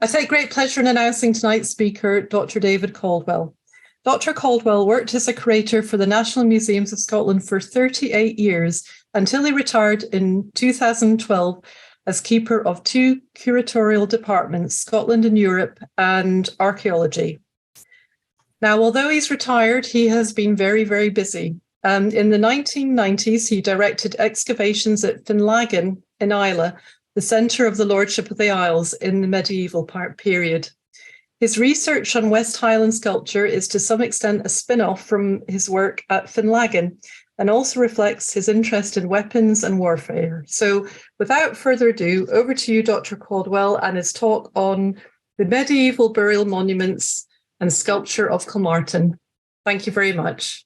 I take great pleasure in announcing tonight's speaker, Dr. David Caldwell. Dr. Caldwell worked as a curator for the National Museums of Scotland for 38 years until he retired in 2012 as keeper of 2 curatorial departments, Scotland and Europe and archaeology. Now, although he's retired, he has been very, very busy. In the 1990s, he directed excavations at Finlaggan in Islay, the centre of the Lordship of the Isles in the medieval period. His research on West Highland sculpture is to some extent a spin-off from his work at Finlaggan and also reflects his interest in weapons and warfare. So without further ado, over to you, Dr. Caldwell, and his talk on the medieval burial monuments and sculpture of Kilmartin. Thank you very much.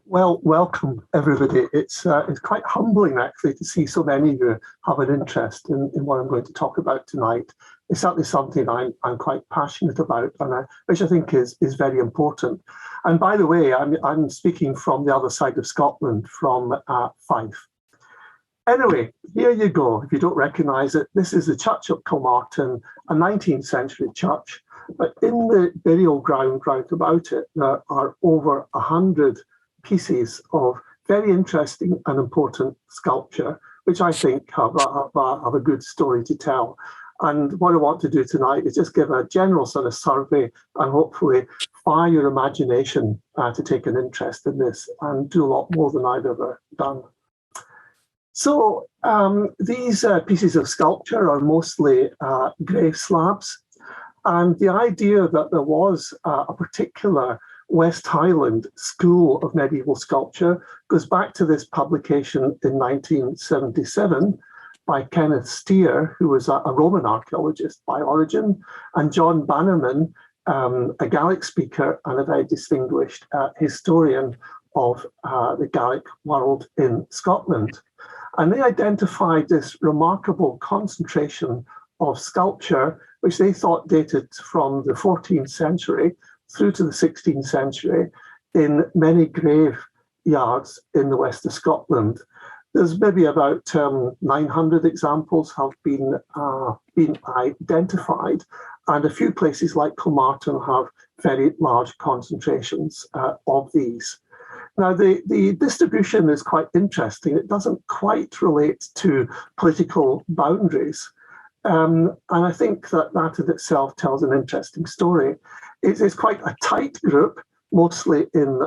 Well, welcome everybody. It's quite humbling actually to see so many of you have an interest in what I'm going to talk about tonight. It's certainly something I'm quite passionate about, and which I think is very important. And by the way, I'm speaking from the other side of Scotland, from Fife. Anyway, here you go. If you don't recognise it, this is the Church of Kilmartin, a 19th century church. But in the burial ground round about it, there are over 100 pieces of very interesting and important sculpture, which I think have a good story to tell. And what I want to do tonight is just give a general sort of survey and hopefully fire your imagination to take an interest in this and do a lot more than I've ever done. So these pieces of sculpture are mostly grave slabs. And the idea that there was a particular West Highland school of medieval sculpture goes back to this publication in 1977 by Kenneth Steer, who was a Roman archaeologist by origin, and John Bannerman, a Gaelic speaker and a very distinguished historian of the Gaelic world in Scotland. And they identified this remarkable concentration of sculpture, which they thought dated from the 14th century through to the 16th century in many graveyards in the west of Scotland. There's maybe about 900 examples have been identified, and a few places like Kilmartin have very large concentrations of these. Now, the distribution is quite interesting. It doesn't quite relate to political boundaries. And I think that in itself tells an interesting story. It's quite a tight group, mostly in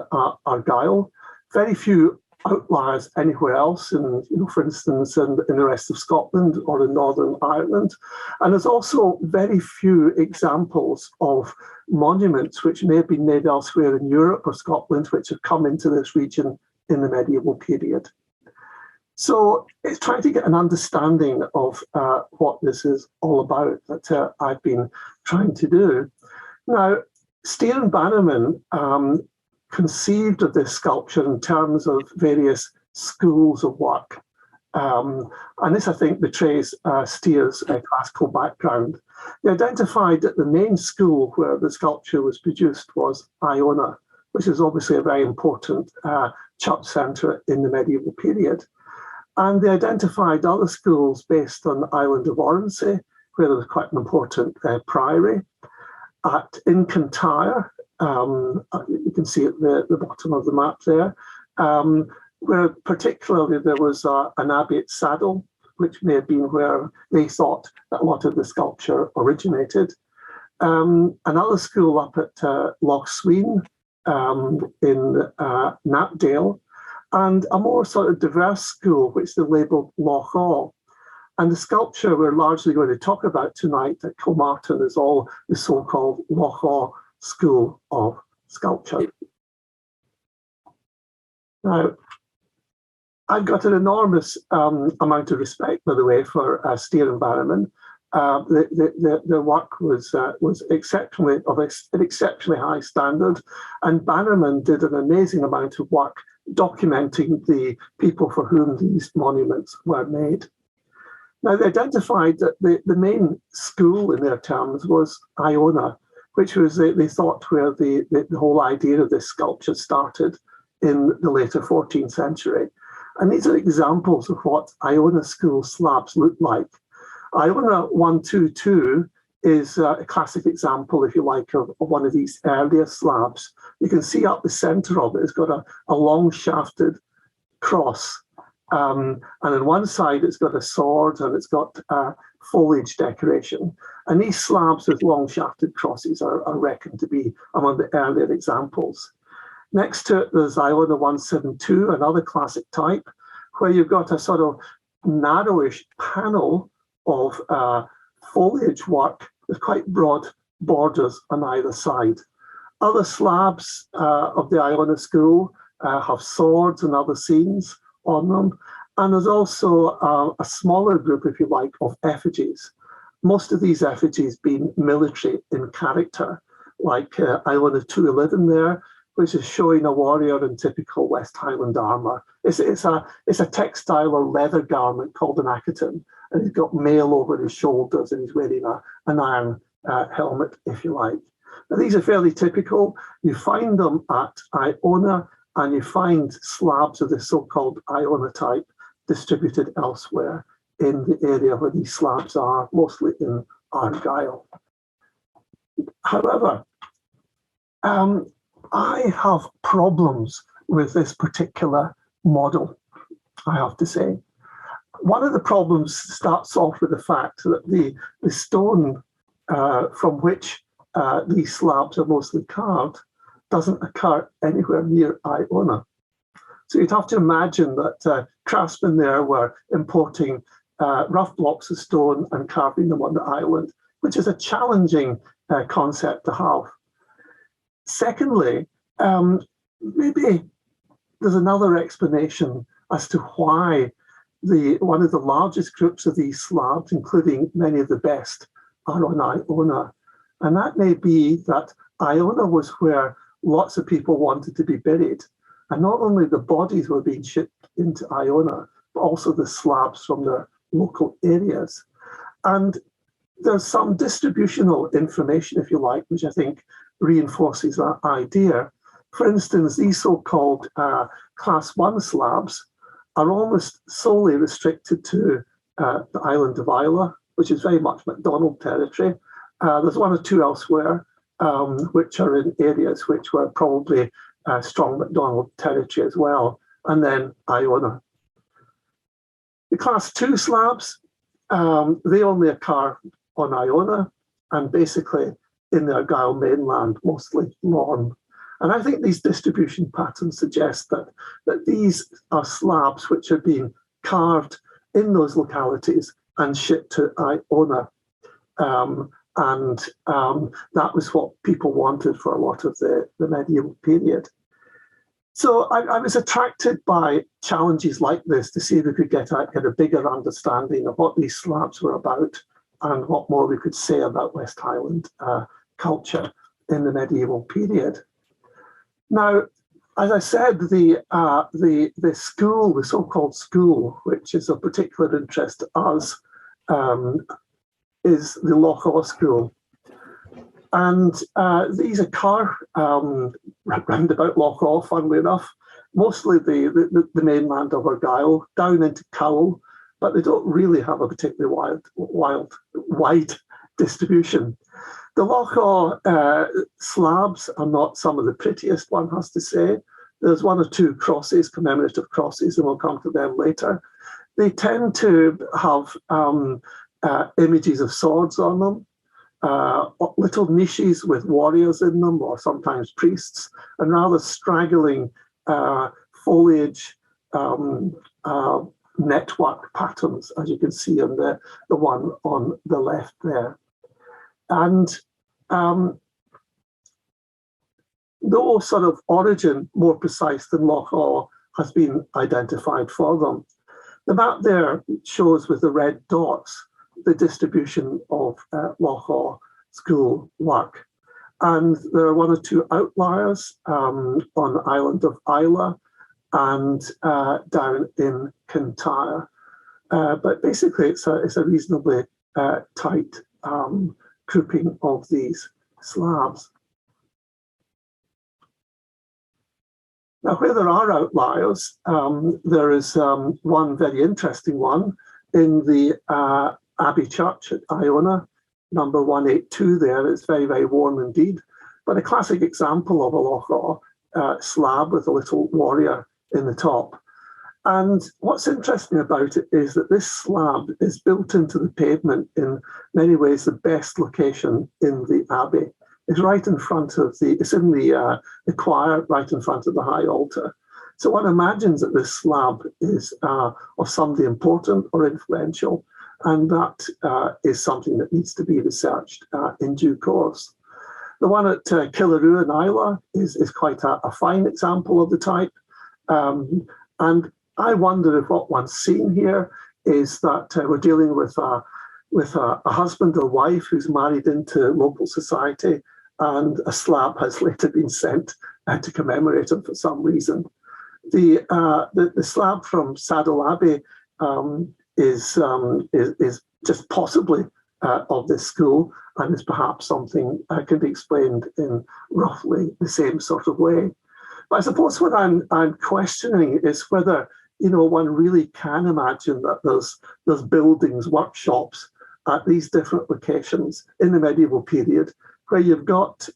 Argyll. Very few outliers anywhere else, for instance, in the rest of Scotland or in Northern Ireland. And there's also very few examples of monuments which may have been made elsewhere in Europe or Scotland, which have come into this region in the medieval period. So it's trying to get an understanding of what this is all about that I've been trying to do. Now, Steer and Bannerman conceived of this sculpture in terms of various schools of work. And this, I think, betrays Steer's classical background. They identified that the main school where the sculpture was produced was Iona, which is obviously a very important church centre in the medieval period. And they identified other schools based on the island of Oronsay, where there was quite an important priory. At Incantyre, you can see at the bottom of the map there, where particularly there was an abbey at Saddle, which may have been where they thought that a lot of the sculpture originated. Another school up at Loch Sween in Knapdale, and a more sort of diverse school, which they labelled Loch Awe. And the sculpture we're largely going to talk about tonight at Kilmartin is all the so-called Loch Awe school of sculpture. Now, I've got an enormous amount of respect, by the way, for Steer and Bannerman. Their work was exceptionally of an exceptionally high standard, and Bannerman did an amazing amount of work documenting the people for whom these monuments were made. Now, they identified that the main school in their terms was Iona, which was, they thought, where the whole idea of this sculpture started in the later 14th century. And these are examples of what Iona school slabs looked like. Iona 122 is a classic example, if you like, of one of these earlier slabs. You can see up the centre of it, it's got a long shafted cross. And on one side, it's got a sword and it's got foliage decoration. And these slabs with long shafted crosses are reckoned to be among the earlier examples. Next to it, there's Iona 172, another classic type, where you've got a sort of narrowish panel of foliage work with quite broad borders on either side. Other slabs of the Iona school have swords and other scenes on them. And there's also a smaller group, if you like, of effigies. Most of these effigies being military in character, like Iona 211 there, which is showing a warrior in typical West Highland armour. It's a textile or leather garment called an accaton, and he's got mail over his shoulders and he's wearing an iron helmet, if you like. Now, these are fairly typical. You find them at Iona, and you find slabs of the so-called Iona type distributed elsewhere in the area where these slabs are, mostly in Argyll. However, I have problems with this particular model, I have to say. One of the problems starts off with the fact that the stone from which these slabs are mostly carved doesn't occur anywhere near Iona. So you'd have to imagine that craftsmen there were importing rough blocks of stone and carving them on the island, which is a challenging concept to have. Secondly, maybe there's another explanation as to why one of the largest groups of these slabs, including many of the best, are on Iona. And that may be that Iona was where lots of people wanted to be buried. And not only the bodies were being shipped into Iona, but also the slabs from their local areas. And there's some distributional information, if you like, which I think reinforces that idea. For instance, these so-called Class 1 slabs are almost solely restricted to the island of Islay, which is very much MacDonald territory. There's one or two elsewhere, which are in areas which were probably strong MacDonald territory as well, and then Iona. The Class 2 slabs, they only occur on Iona and basically in the Argyll mainland, mostly Lorne. And I think these distribution patterns suggest that these are slabs which are being carved in those localities and shipped to Iona. That was what people wanted for a lot of the medieval period. So I was attracted by challenges like this to see if we could get a bigger understanding of what these slabs were about and what more we could say about West Highland culture in the medieval period. Now, as I said, the school, the so-called school, which is of particular interest to us, is the Lochaw school. And these occur round about Lochaw, funnily enough, mostly the mainland of Argyll, down into Cowell, but they don't really have a particularly wide distribution. The Lochaw slabs are not some of the prettiest, one has to say. There's one or two crosses, commemorative crosses, and we'll come to them later. They tend to have images of swords on them, little niches with warriors in them, or sometimes priests, and rather straggling foliage network patterns, as you can see on the one on the left there. And no sort of origin more precise than Lochaw has been identified for them. The map there shows with the red dots the distribution of Lochaw school work. And there are one or two outliers on the island of Islay and down in Kintyre. But basically, it's a reasonably tight grouping of these slabs. Now, where there are outliers, there is one very interesting one in the Abbey Church at Iona, number 182 there. It's very, very worn indeed, but a classic example of a Loch slab with a little warrior in the top. And what's interesting about it is that this slab is built into the pavement in many ways the best location in the abbey. It's right in front of it's in the choir, right in front of the high altar. So one imagines that this slab is of somebody important or influential, and that is something that needs to be researched in due course. The one at Killaroo in Islay is quite a fine example of the type. And I wonder if what one's seen here is that we're dealing with a husband or wife who's married into local society, and a slab has later been sent to commemorate him for some reason. The slab from Saddle Abbey is just possibly of this school, and is perhaps something can be explained in roughly the same sort of way. But I suppose what I'm questioning is whether one really can imagine that there's buildings, workshops at these different locations in the medieval period, where you've got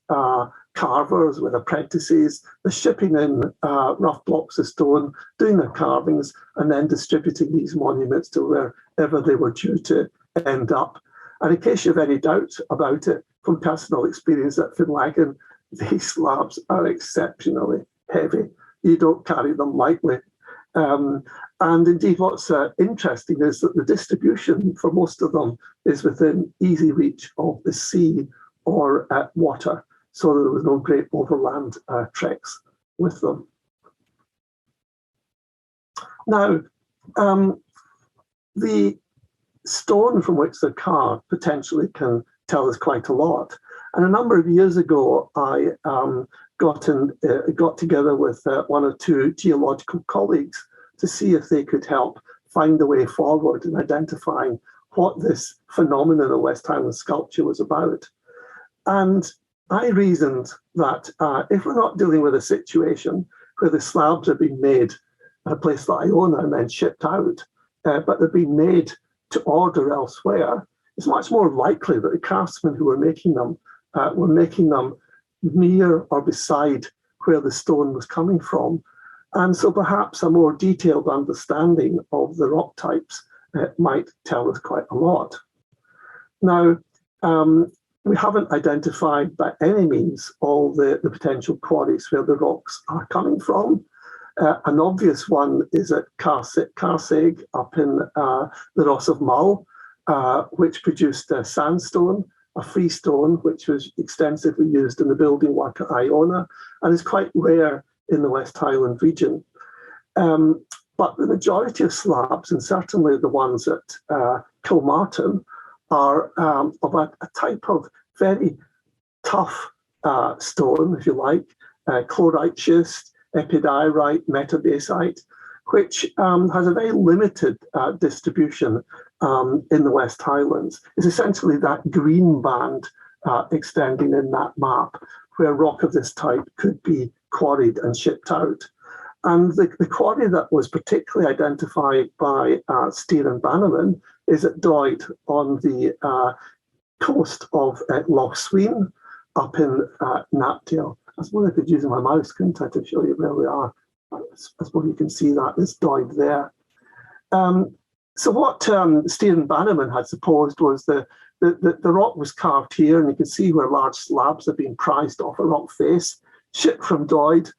carvers with apprentices, they're shipping in rough blocks of stone, doing their carvings, and then distributing these monuments to wherever they were due to end up. And in case you have any doubt about it, from personal experience at Finlaggan, these slabs are exceptionally heavy. You don't carry them lightly. And indeed, what's interesting is that the distribution for most of them is within easy reach of the sea or water, so there was no great overland treks with them. Now, the stone from which they're carved potentially can tell us quite a lot. And a number of years ago, I got together with one or two geological colleagues to see if they could help find a way forward in identifying what this phenomenon of West Highland sculpture was about. And I reasoned that if we're not dealing with a situation where the slabs are being made at a place like Iona and then shipped out, but they're being made to order elsewhere, it's much more likely that the craftsmen who were making them near or beside where the stone was coming from. And so perhaps a more detailed understanding of the rock types might tell us quite a lot. Now, we haven't identified by any means all the potential quarries where the rocks are coming from. An obvious one is at Carseg up in the Ross of Mull, which produced sandstone, a freestone, which was extensively used in the building work at Iona, and is quite rare in the West Highland region. But the majority of slabs, and certainly the ones at Kilmartin, are of a type of very tough stone, if you like, chlorite schist, epidiorite, metabasite, which has a very limited distribution in the West Highlands. It's essentially that green band extending in that map where rock of this type could be quarried and shipped out. And the quarry that was particularly identified by Steer and Bannerman is at Doyd on the coast of Loch Sween up in Knapdale. I suppose I could use my mouse, couldn't I, to show you where we are. I suppose you can see that, it's Doyd there. So what Steer and Bannerman had supposed was the rock was carved here, and you can see where large slabs are being prized off a rock face, shipped from Doyd,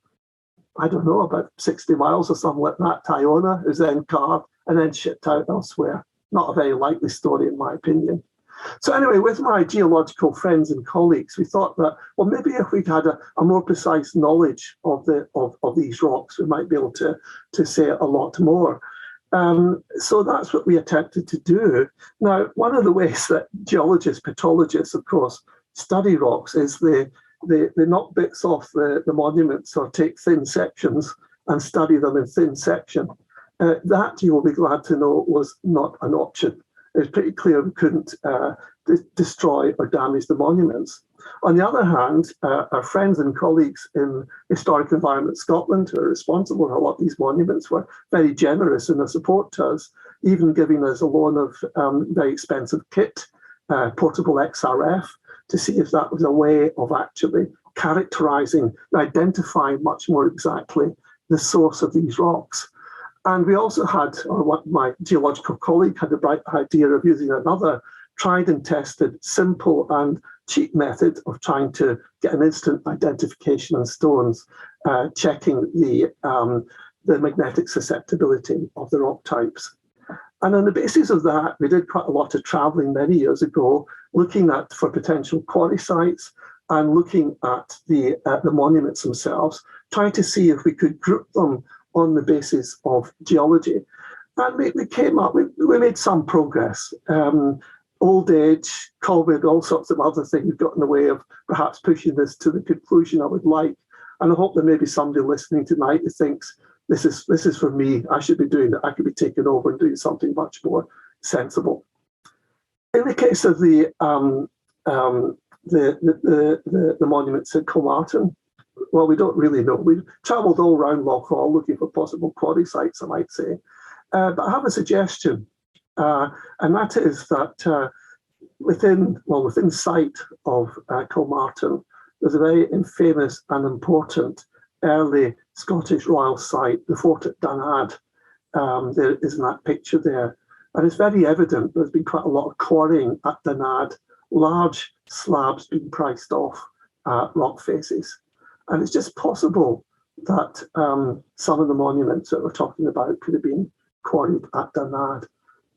I don't know, about 60 miles or something like that, to Iona, is then carved and then shipped out elsewhere. Not a very likely story, in my opinion. So anyway, with my geological friends and colleagues, we thought that, well, maybe if we'd had a more precise knowledge of these rocks, we might be able to say a lot more. So that's what we attempted to do. Now, one of the ways that geologists, petrologists, of course, study rocks is they knock bits off the monuments or take thin sections and study them in thin section. That, you will be glad to know, was not an option. It was pretty clear we couldn't destroy or damage the monuments. On the other hand, our friends and colleagues in Historic Environment Scotland, who are responsible for a lot of these monuments, were very generous in their support to us even giving us a loan of very expensive kit, portable XRF, to see if that was a way of actually characterising, identifying much more exactly the source of these rocks. And we also had, or what my geological colleague had the bright idea of using another tried and tested, simple and cheap method of trying to get an instant identification on stones, checking the magnetic susceptibility of the rock types. And on the basis of that, we did quite a lot of travelling many years ago, looking at for potential quarry sites and looking at the monuments themselves, trying to see if we could group them on the basis of geology. And we came up, we made some progress. Old age, COVID, all sorts of other things got in the way of perhaps pushing this to the conclusion I would like. And I hope there may be somebody listening tonight who thinks, this is for me, I should be doing that, I could be taking over and doing something much more sensible. In the case of the monuments at Kilmartin, well, we don't really know. We've travelled all around Loch Hall looking for possible quarry sites, I might say. But I have a suggestion, and that is that within sight of Kilmartin, there's a very famous and important early Scottish royal site, the fort at Dunad. There is in that picture there. And it's very evident there's been quite a lot of quarrying at Dunad, large slabs being priced off rock faces. And it's just possible that some of the monuments that we're talking about could have been quarried at Dunad.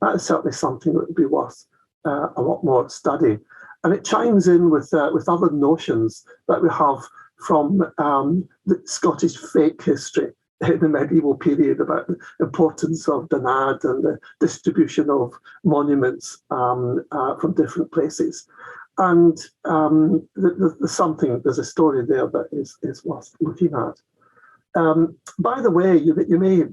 That is certainly something that would be worth a lot more study. And it chimes in with other notions that we have from the Scottish fake history in the medieval period about the importance of Dunad and the distribution of monuments from different places. And there's a story there that is worth looking at. By the way, you may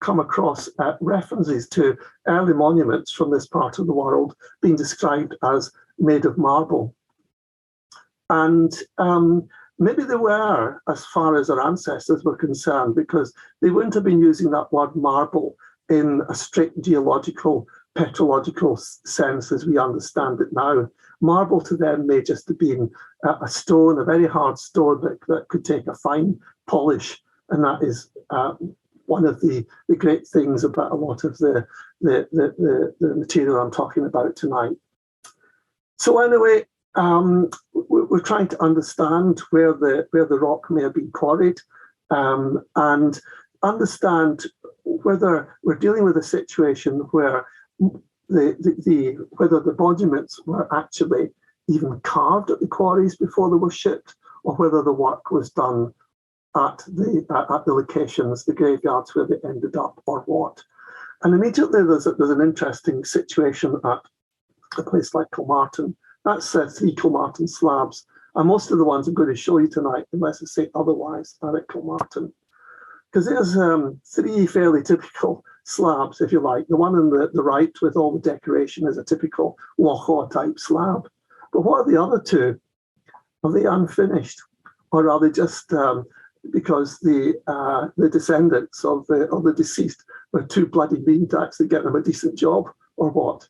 come across references to early monuments from this part of the world being described as made of marble. And maybe they were, as far as our ancestors were concerned, because they wouldn't have been using that word marble in a strict geological, petrological sense as we understand it now. Marble to them may just have been a stone, a very hard stone that could take a fine polish, and that is one of the great things about a lot of the material I'm talking about tonight. So anyway, we're trying to understand where the rock may have been quarried, and understand whether we're dealing with a situation where whether the monuments were actually even carved at the quarries before they were shipped, or whether the work was done at the locations, the graveyards where they ended up, or what. And immediately there's an interesting situation at a place like Kilmartin. That's 3 Kilmartin slabs, and most of the ones I'm going to show you tonight, unless I say otherwise, are at Kilmartin. Because there's 3 fairly typical slabs, if you like. The one on the right with all the decoration is a typical Loch type slab. But what are the other 2? Are they unfinished, or are they just because the descendants of the deceased were too bloody mean to actually get them a decent job, or what?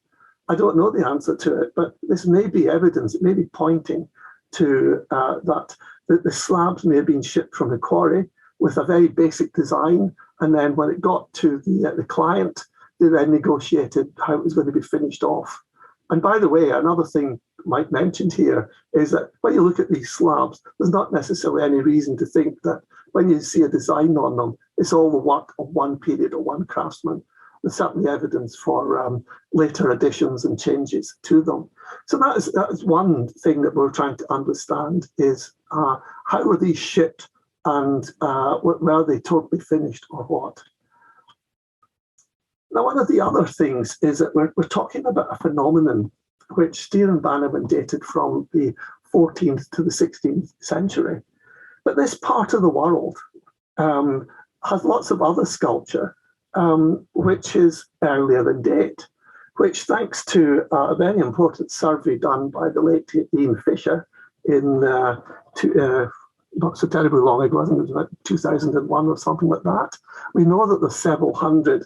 I don't know the answer to it, but this may be evidence. It may be pointing to that the slabs may have been shipped from the quarry with a very basic design, and then when it got to the client, they then negotiated how it was going to be finished off. And by the way, another thing Mike mentioned here is that when you look at these slabs, there's not necessarily any reason to think that when you see a design on them, it's all the work of one period or one craftsman. There's certainly evidence for later additions and changes to them. So that is one thing that we're trying to understand is how were these shipped, and were they totally finished or what? Now, one of the other things is that we're talking about a phenomenon which Steer and Bannerman dated from the 14th to the 16th century. But this part of the world has lots of other sculpture, which is earlier than date, which, thanks to a very important survey done by the late Ian Fisher in not so terribly long ago, I think it was about 2001 or something like that, we know that there's several hundred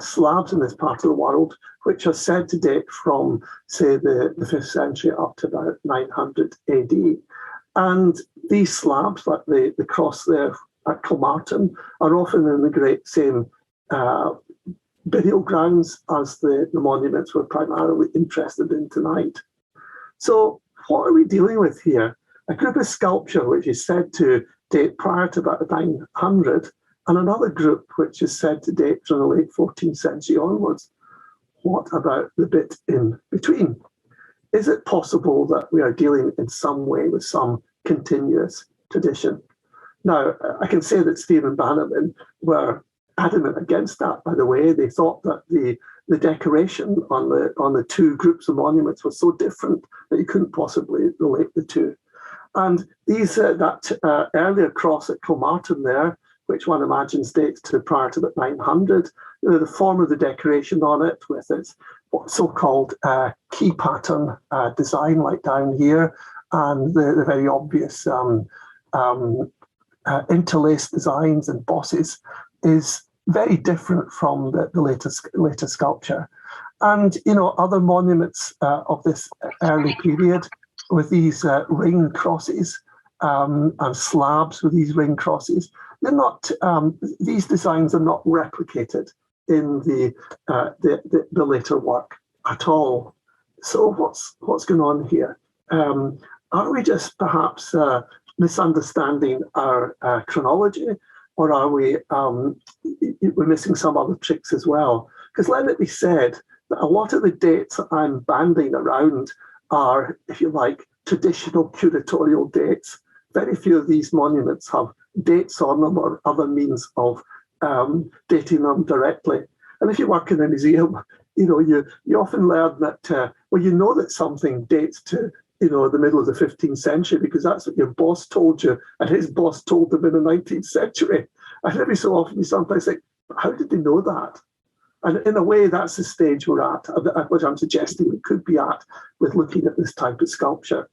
slabs in this part of the world, which are said to date from, say, the 5th century up to about 900 AD. And these slabs, like the cross there at Kilmartin, are often in the great same burial grounds as the monuments we're primarily interested in tonight. So what are we dealing with here? A group of sculpture which is said to date prior to about 900, and another group which is said to date from the late 14th century onwards. What about the bit in between? Is it possible that we are dealing in some way with some continuous tradition? Now, I can say that Stephen Bannerman were adamant against that, by the way. They thought that the decoration on the two groups of monuments was so different that you couldn't possibly relate the two. And that earlier cross at Kilmartin there, which one imagines dates to prior to about 900, the form of the decoration on it with its so-called key pattern design, like down here, and the very obvious interlaced designs and bosses, is very different from the later sculpture. And, other monuments of this early period with these ring crosses and slabs with these ring crosses, they're not, these designs are not replicated in the later work at all. So what's going on here? Are we just perhaps misunderstanding our chronology, or are we're missing some other tricks as well? Because let it be said that a lot of the dates that I'm banding around are, if you like, traditional curatorial dates. Very few of these monuments have dates on them or other means of dating them directly. And if you work in a museum, you often learn that, that something dates to, the middle of the 15th century, because that's what your boss told you, and his boss told them in the 19th century. And every so often you sometimes think, how did they know that? And in a way, that's the stage we're at, which I'm suggesting we could be at with looking at this type of sculpture.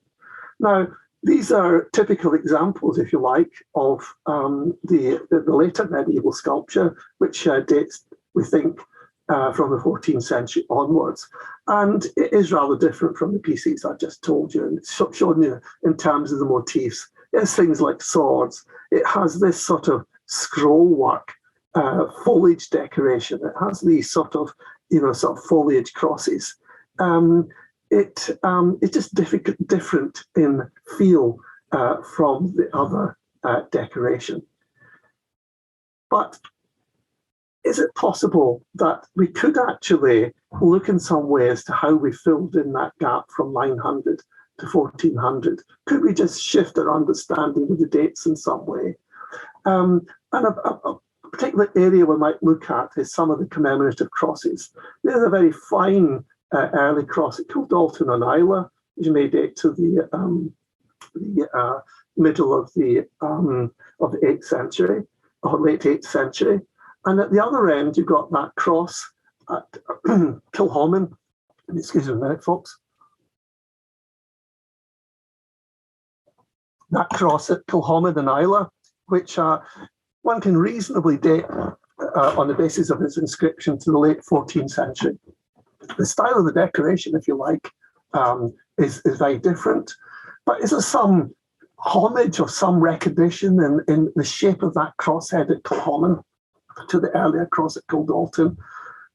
Now, these are typical examples, if you like, of the later medieval sculpture, which dates, we think, from the 14th century onwards. And it is rather different from the pieces I just told you, and it's shown you in terms of the motifs. It's things like swords. It has this sort of scroll work, foliage decoration. It has these sort of foliage crosses. It's just different in feel from the other decoration. But is it possible that we could actually look in some ways to how we filled in that gap from 900 to 1400? Could we just shift our understanding of the dates in some way? And a particular area we might look at is some of the commemorative crosses. There's a very fine early cross at Kilmaltin on Islay, which may date to the middle of the 8th century or late 8th century. And at the other end, you've got that cross at Kilhamman. Excuse me a minute, folks. That cross at Kilhamman and Islay, which one can reasonably date on the basis of its inscription to the late 14th century. The style of the decoration, if you like, is very different. But is there some homage or some recognition in the shape of that crosshead at Kilhamman to the earlier cross at Kilmaltin?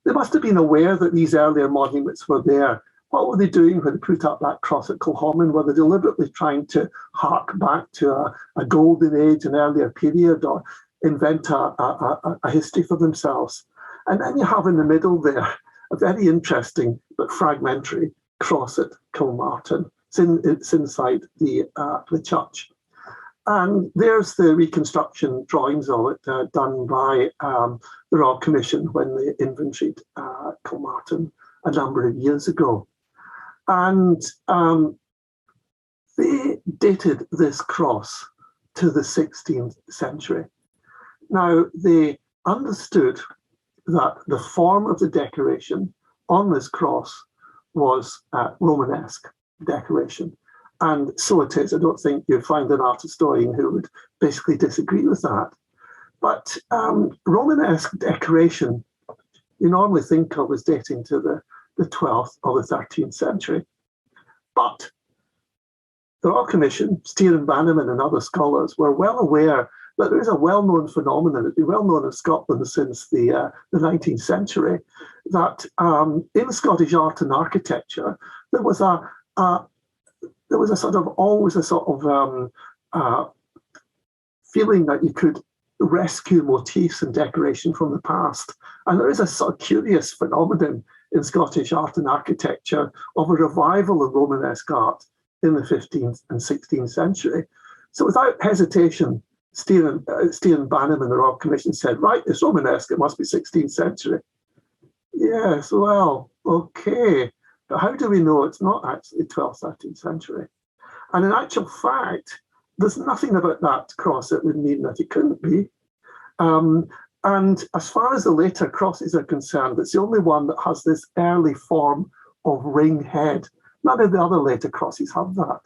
They must have been aware that these earlier monuments were there. What were they doing when they put up that cross at Kilhamman? Were they deliberately trying to hark back to a golden age, an earlier period, or invent a history for themselves? And then you have in the middle there a very interesting but fragmentary cross at Kilmartin. It's inside the church. And there's the reconstruction drawings of it done by the Royal Commission when they inventoried Kilmartin a number of years ago. And they dated this cross to the 16th century. Now, they understood that the form of the decoration on this cross was Romanesque decoration. And so it is. I don't think you'd find an art historian who would basically disagree with that. But Romanesque decoration you normally think of as dating to the 12th or the 13th century. But the Royal Commission, Stephen Bannerman and other scholars were well aware that there is a well-known phenomenon, it's been well known in Scotland since the 19th century, that in Scottish art and architecture, there was always a sort of feeling that you could rescue motifs and decoration from the past. And there is a sort of curious phenomenon in Scottish art and architecture of a revival of Romanesque art in the 15th and 16th century. So without hesitation, Stephen Bannerman, the Royal Commission, said, right, it's Romanesque, it must be 16th century. Yes, well, okay. But how do we know it's not actually 12th, 13th century? And in actual fact, there's nothing about that cross that would mean that it couldn't be. And as far as the later crosses are concerned, it's the only one that has this early form of ring head. None of the other later crosses have that.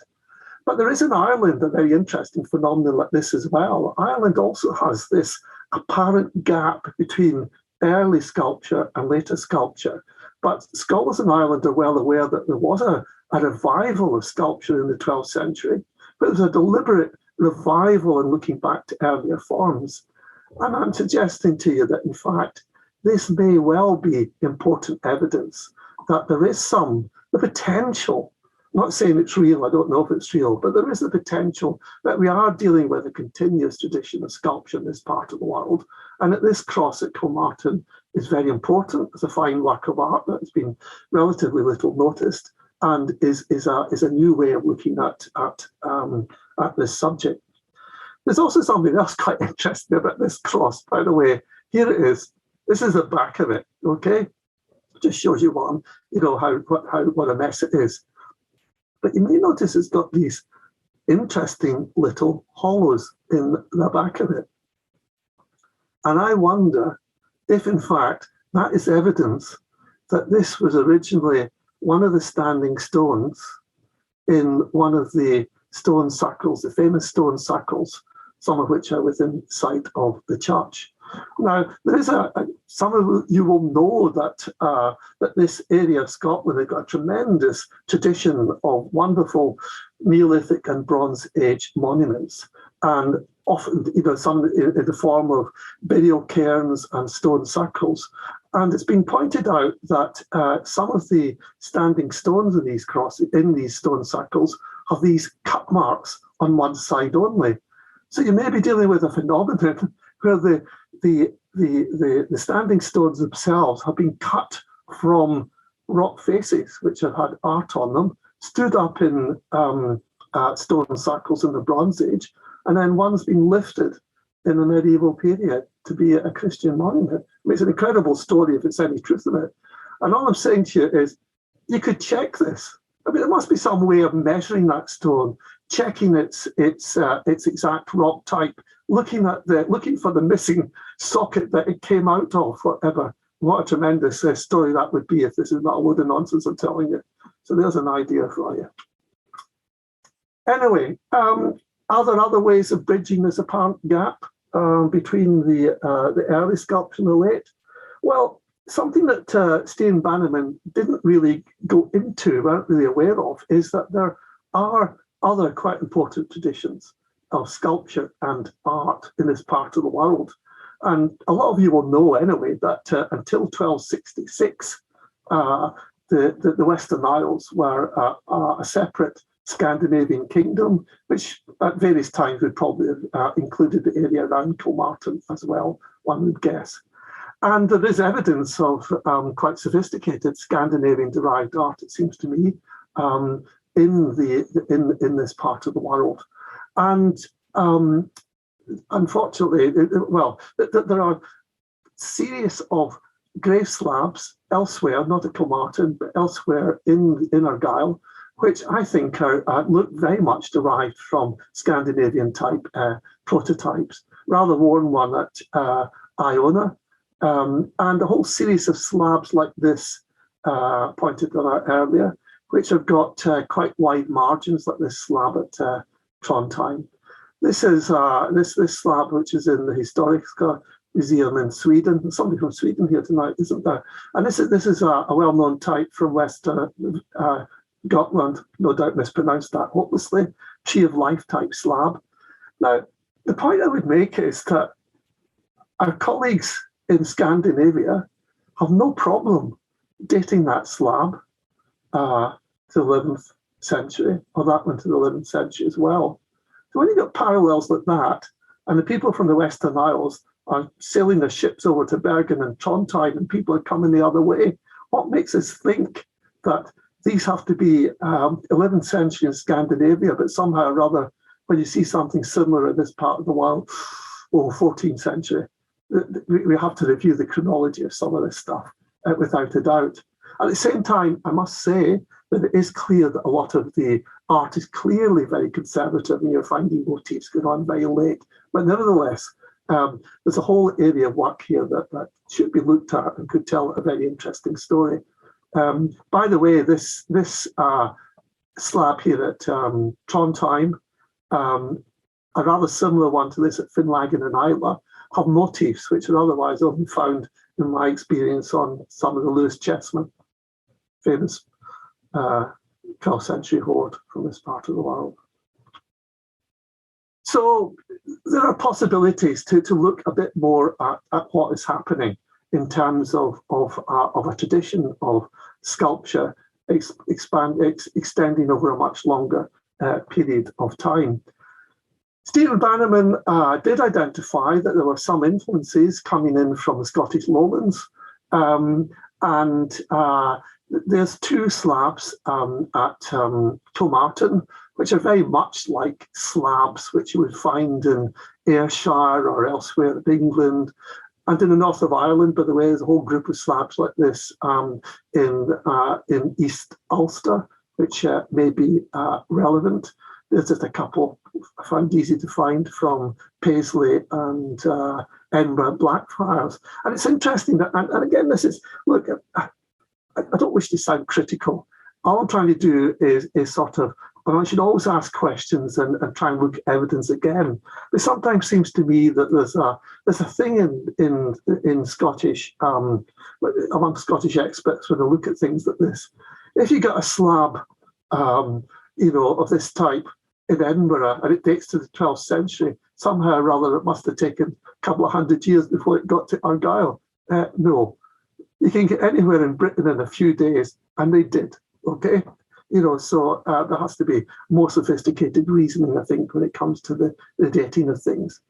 But there is in Ireland a very interesting phenomenon like this as well. Ireland also has this apparent gap between early sculpture and later sculpture. But scholars in Ireland are well aware that there was a revival of sculpture in the 12th century, but it was a deliberate revival and looking back to earlier forms. And I'm suggesting to you that, in fact, this may well be important evidence that there is the potential, not saying it's real, I don't know if it's real, but there is the potential that we are dealing with a continuous tradition of sculpture in this part of the world. And that this cross at Kilmartin is very important. It's a fine work of art that has been relatively little noticed and is a new way of looking at this subject. There's also something else quite interesting about this cross, by the way. Here it is. This is the back of it, okay? Just shows you what a mess it is. But you may notice it's got these interesting little hollows in the back of it. And I wonder if, in fact, that is evidence that this was originally one of the standing stones in one of the stone circles, the famous stone circles, some of which are within sight of the church. Now, there is some of you will know that this area of Scotland has got a tremendous tradition of wonderful Neolithic and Bronze Age monuments, and often, some in the form of burial cairns and stone circles. And it's been pointed out that some of the standing stones in these stone circles have these cut marks on one side only. So you may be dealing with a phenomenon where the standing stones themselves have been cut from rock faces, which have had art on them, stood up in stone circles in the Bronze Age, and then one's been lifted in the medieval period to be a Christian monument. I mean, it's an incredible story if it's any truth in it. And all I'm saying to you is, you could check this. I mean, there must be some way of measuring that stone, checking its exact rock type, looking for the missing socket that it came out of, whatever. What a tremendous story that would be if this is not a load of nonsense I'm telling you. So there's an idea for you. Anyway, are there other ways of bridging this apparent gap between the early sculpture and the late? Well, something that Stephen Bannerman didn't really go into, weren't really aware of, is that there are other quite important traditions of sculpture and art in this part of the world. And a lot of you will know anyway that until 1266, the Western Isles were a separate Scandinavian kingdom, which at various times would probably have included the area around Kilmartin as well, one would guess. And there is evidence of quite sophisticated Scandinavian-derived art, it seems to me, in this part of the world. And unfortunately, there are series of grave slabs elsewhere, not at Kilmartin, but elsewhere in Argyll, which I think look very much derived from Scandinavian type prototypes. Rather worn one at Iona, and a whole series of slabs like this pointed out earlier, which have got quite wide margins, like this slab at Trondheim. This is this slab, which is in the Historiska Museum in Sweden. There's somebody from Sweden here tonight, isn't there? And this is a well-known type from West Gotland, no doubt mispronounced that hopelessly, Tree of Life type slab. Now, the point I would make is that our colleagues in Scandinavia have no problem dating that slab to the 11th century, or that one to the 11th century as well. So when you got parallels like that, and the people from the Western Isles are sailing their ships over to Bergen and Trondheim, and people are coming the other way, what makes us think that these have to be 11th century in Scandinavia, but somehow or other, when you see something similar in this part of the world, 14th century, we have to review the chronology of some of this stuff, without a doubt. At the same time, I must say that it is clear that a lot of the art is clearly very conservative, and you're finding motifs going on very late. But nevertheless, there's a whole area of work here that should be looked at and could tell a very interesting story. By the way, this slab here at Trondheim, a rather similar one to this at Finlaggan and Islay, have motifs which are otherwise only found, in my experience, on some of the Lewis Chessmen, famous 12th century hoard from this part of the world. So there are possibilities to look a bit more at what is happening in terms of a tradition of sculpture extending over a much longer period of time. Stephen Bannerman did identify that there were some influences coming in from the Scottish lowlands, and there's two slabs at Kilmartin, which are very much like slabs which you would find in Ayrshire or elsewhere in England. And in the north of Ireland, by the way, there's a whole group of slabs like this in East Ulster, which may be relevant. There's just a couple I found easy to find from Paisley and Edinburgh Blackfriars. And it's interesting that, and again, this is, look, I don't wish to sound critical. All I'm trying to do is sort of, I should always ask questions and try and look at evidence again. It sometimes seems to me that there's a thing in Scottish, among Scottish experts when they look at things like this. If you got a slab, of this type in Edinburgh, and it dates to the 12th century, somehow or other it must have taken a couple of hundred years before it got to Argyll. No, you can get anywhere in Britain in a few days, and they did, okay? So there has to be more sophisticated reasoning, I think, when it comes to the dating of things.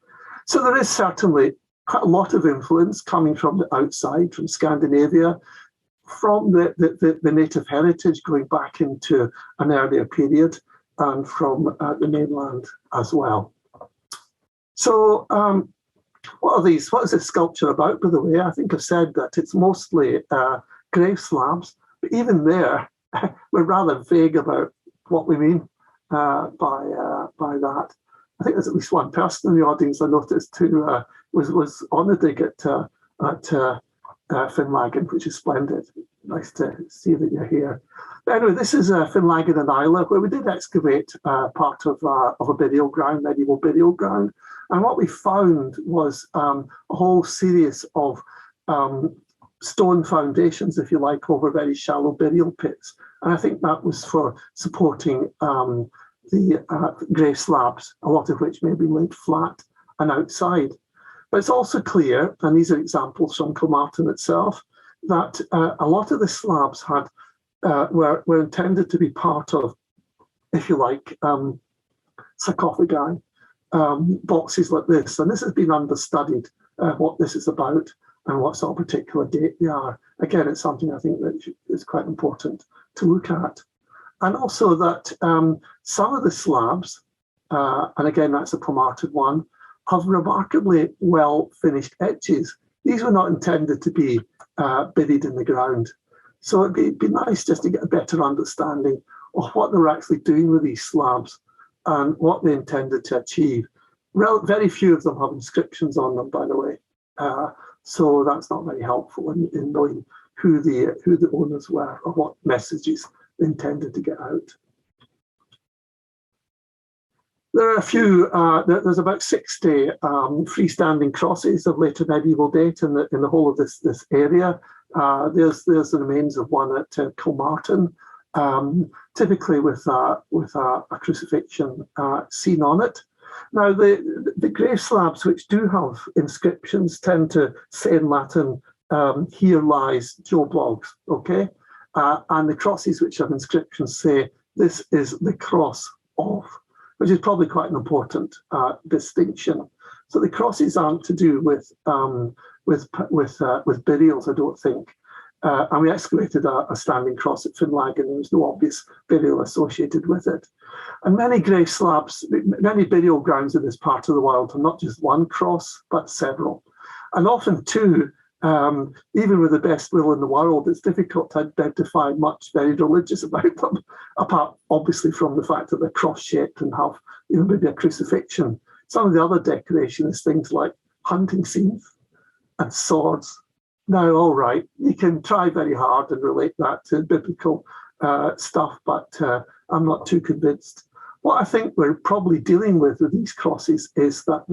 So there is certainly quite a lot of influence coming from the outside, from Scandinavia, from the native heritage going back into an earlier period, and from the mainland as well. So what is this sculpture about, by the way? I think I've said that it's mostly grave slabs, but even there, we're rather vague about what we mean by that. I think there's at least one person in the audience I noticed who was on the dig at Finlaggan, which is splendid. Nice to see that you're here. But anyway, this is Finlaggan and Islay, where we did excavate part of a burial ground, medieval burial ground. And what we found was a whole series of stone foundations, if you like, over very shallow burial pits. And I think that was for supporting the grave slabs, a lot of which may be laid flat and outside. But it's also clear, and these are examples from Kilmartin itself, that a lot of the slabs were intended to be part of, if you like, sarcophagi, boxes like this. And this has been understudied, what this is about and what sort of particular date they are. Again, it's something I think that is quite important to look at. And also that some of the slabs, and again, that's a Kilmartin one, have remarkably well finished etches. These were not intended to be buried in the ground. So it'd be nice just to get a better understanding of what they were actually doing with these slabs and what they intended to achieve. Very few of them have inscriptions on them, by the way. So that's not very helpful in knowing who the owners were or what messages they intended to get out. There are a few. There's about 60 freestanding crosses of later medieval date in the whole of this area. There's the remains of one at Kilmartin, typically with a crucifixion seen on it. Now, the grave slabs which do have inscriptions tend to say in Latin, "Here lies Joe Bloggs," okay? And the crosses which have inscriptions say, "This is the cross of," which is probably quite an important distinction. So the crosses aren't to do with burials, I don't think. And we excavated a standing cross at Finlaggan. There was no obvious burial associated with it. And many grave slabs, many burial grounds in this part of the world have not just one cross, but several. And often two, even with the best will in the world, it's difficult to identify much very religious about them, apart obviously from the fact that they're cross-shaped and have maybe a crucifixion. Some of the other decoration is things like hunting scenes and swords. Now, all right, you can try very hard and relate that to biblical stuff, but I'm not too convinced. What I think we're probably dealing with these crosses is that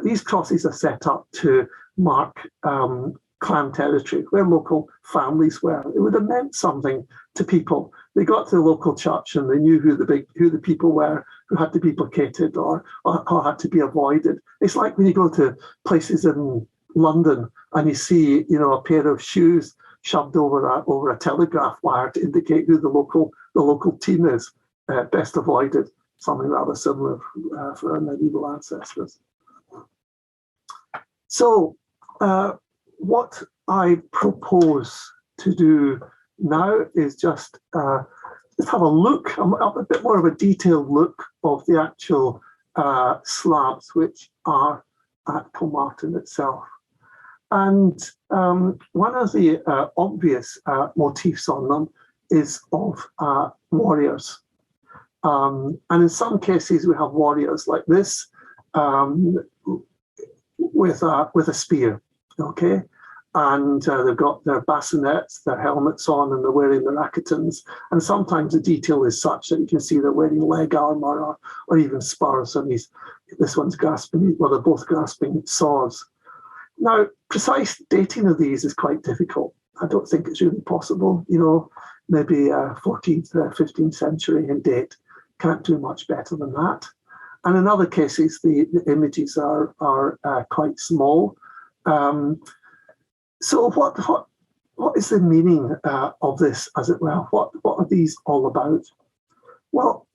these crosses are set up to mark clan territory, where local families were. It would have meant something to people. They got to the local church and they knew who the people were who had to be placated or had to be avoided. It's like when you go to places in London and you see, a pair of shoes shoved over a telegraph wire to indicate who the local team is. Best avoided. Something rather similar for our medieval ancestors. So, what I propose to do now is just have a look, a bit more of a detailed look of the actual slabs which are at Kilmartin itself. And one of the obvious motifs on them is of warriors. And in some cases we have warriors like this with a spear, okay? And they've got their bassinets, their helmets on, and they're wearing their racketons. And sometimes the detail is such that you can see they're wearing leg armour or even spurs. And this one's grasping, well, they're both grasping swords. Now, precise dating of these is quite difficult. I don't think it's really possible. Maybe 14th, 15th century in date. Can't do much better than that. And in other cases, the images are quite small. So what is the meaning of this, as it were? What are these all about? Well,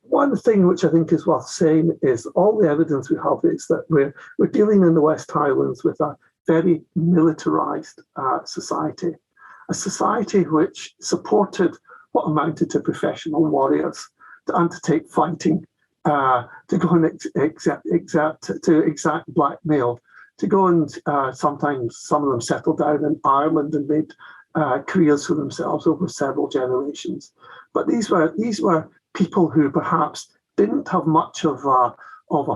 one thing which I think is worth saying is all the evidence we have is that we're dealing in the West Highlands with a very militarised society, a society which supported what amounted to professional warriors to undertake fighting, to go and exact blackmail, to go and sometimes some of them settled down in Ireland and made careers for themselves over several generations. But these were people who perhaps didn't have much of a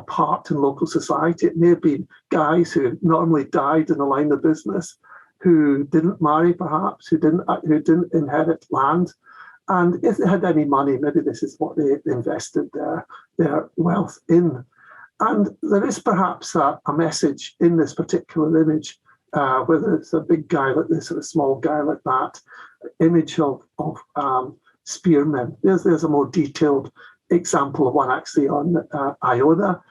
part in local society. It may have been guys who normally died in the line of business, who didn't marry perhaps, who didn't inherit land. And if they had any money, maybe this is what they invested their wealth in. And there is perhaps a message in this particular image, whether it's a big guy like this or a small guy like that, image of spearmen. There's a more detailed example of one actually on Iona,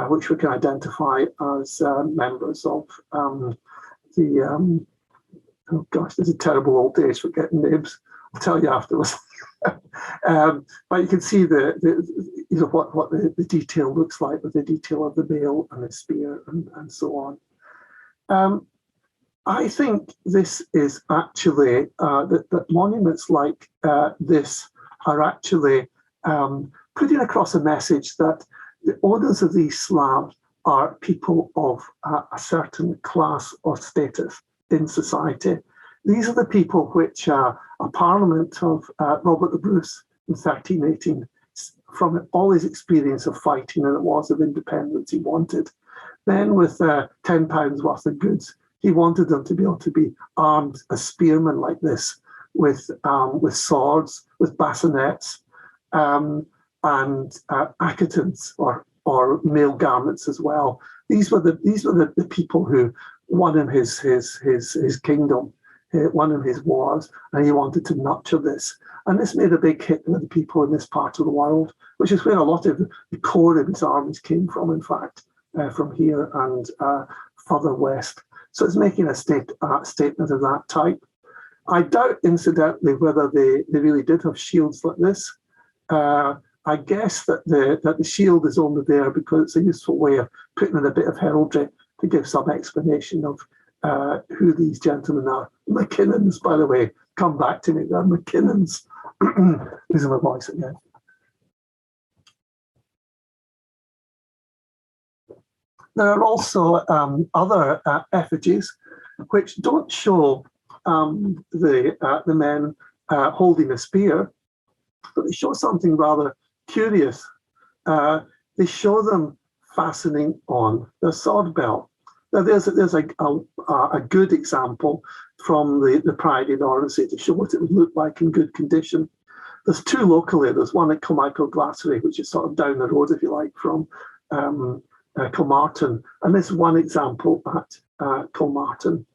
which we can identify as members of oh gosh, there's a terrible old days for getting names. I'll tell you afterwards. But you can see what the detail looks like with the detail of the mail and the spear and so on. I think this is actually that monuments like this are actually putting across a message that the owners of these slabs are people of a certain class or status in society. These are the people which a parliament of Robert the Bruce in 1318, from all his experience of fighting and it was of independence, he wanted. Then with £10 worth of goods, he wanted them to be able to be armed as spearmen like this, with swords, with bassinets. and accutants or male garments as well. These were the people who won him his kingdom, won him his wars, and he wanted to nurture this. And this made a big hit with the people in this part of the world, which is where a lot of the core of his armies came from, in fact, from here and further west. So it's making a statement of that type. I doubt, incidentally, whether they really did have shields like this. I guess that the shield is only there because it's a useful way of putting in a bit of heraldry to give some explanation of who these gentlemen are. McKinnons, by the way, come back to me. They're McKinnons. Losing my voice again. There are also other effigies which don't show the men holding a spear, but they show something rather curious. They show them fastening on their sword belt. Now, there's a good example from the Priory in Oronsay to show what it would look like in good condition. There's two locally. There's one at Kilmartin Glassery, which is sort of down the road, if you like, from Kilmartin, and there's one example at Kilmartin,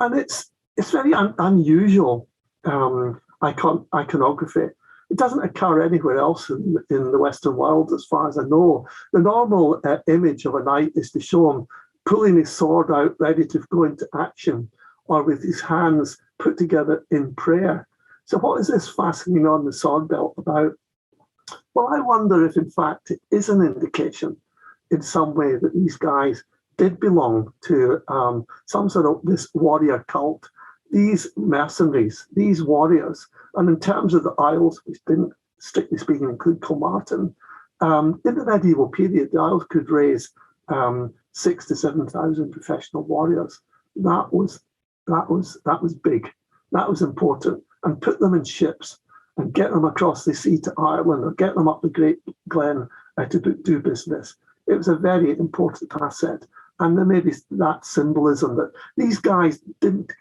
and it's very unusual iconography. It doesn't occur anywhere else in the Western world, as far as I know. The normal image of a knight is to show him pulling his sword out, ready to go into action, or with his hands put together in prayer. So what is this fastening on the sword belt about? Well, I wonder if, in fact, it is an indication in some way that these guys did belong to some sort of this warrior cult. These mercenaries, these warriors, and in terms of the Isles, which didn't, strictly speaking, include Kilmartin, in the medieval period, the Isles could raise 6,000 to 7,000 professional warriors. That was big. That was important. And put them in ships and get them across the sea to Ireland or get them up the Great Glen to do business. It was a very important asset. And there may be that symbolism that these guys didn't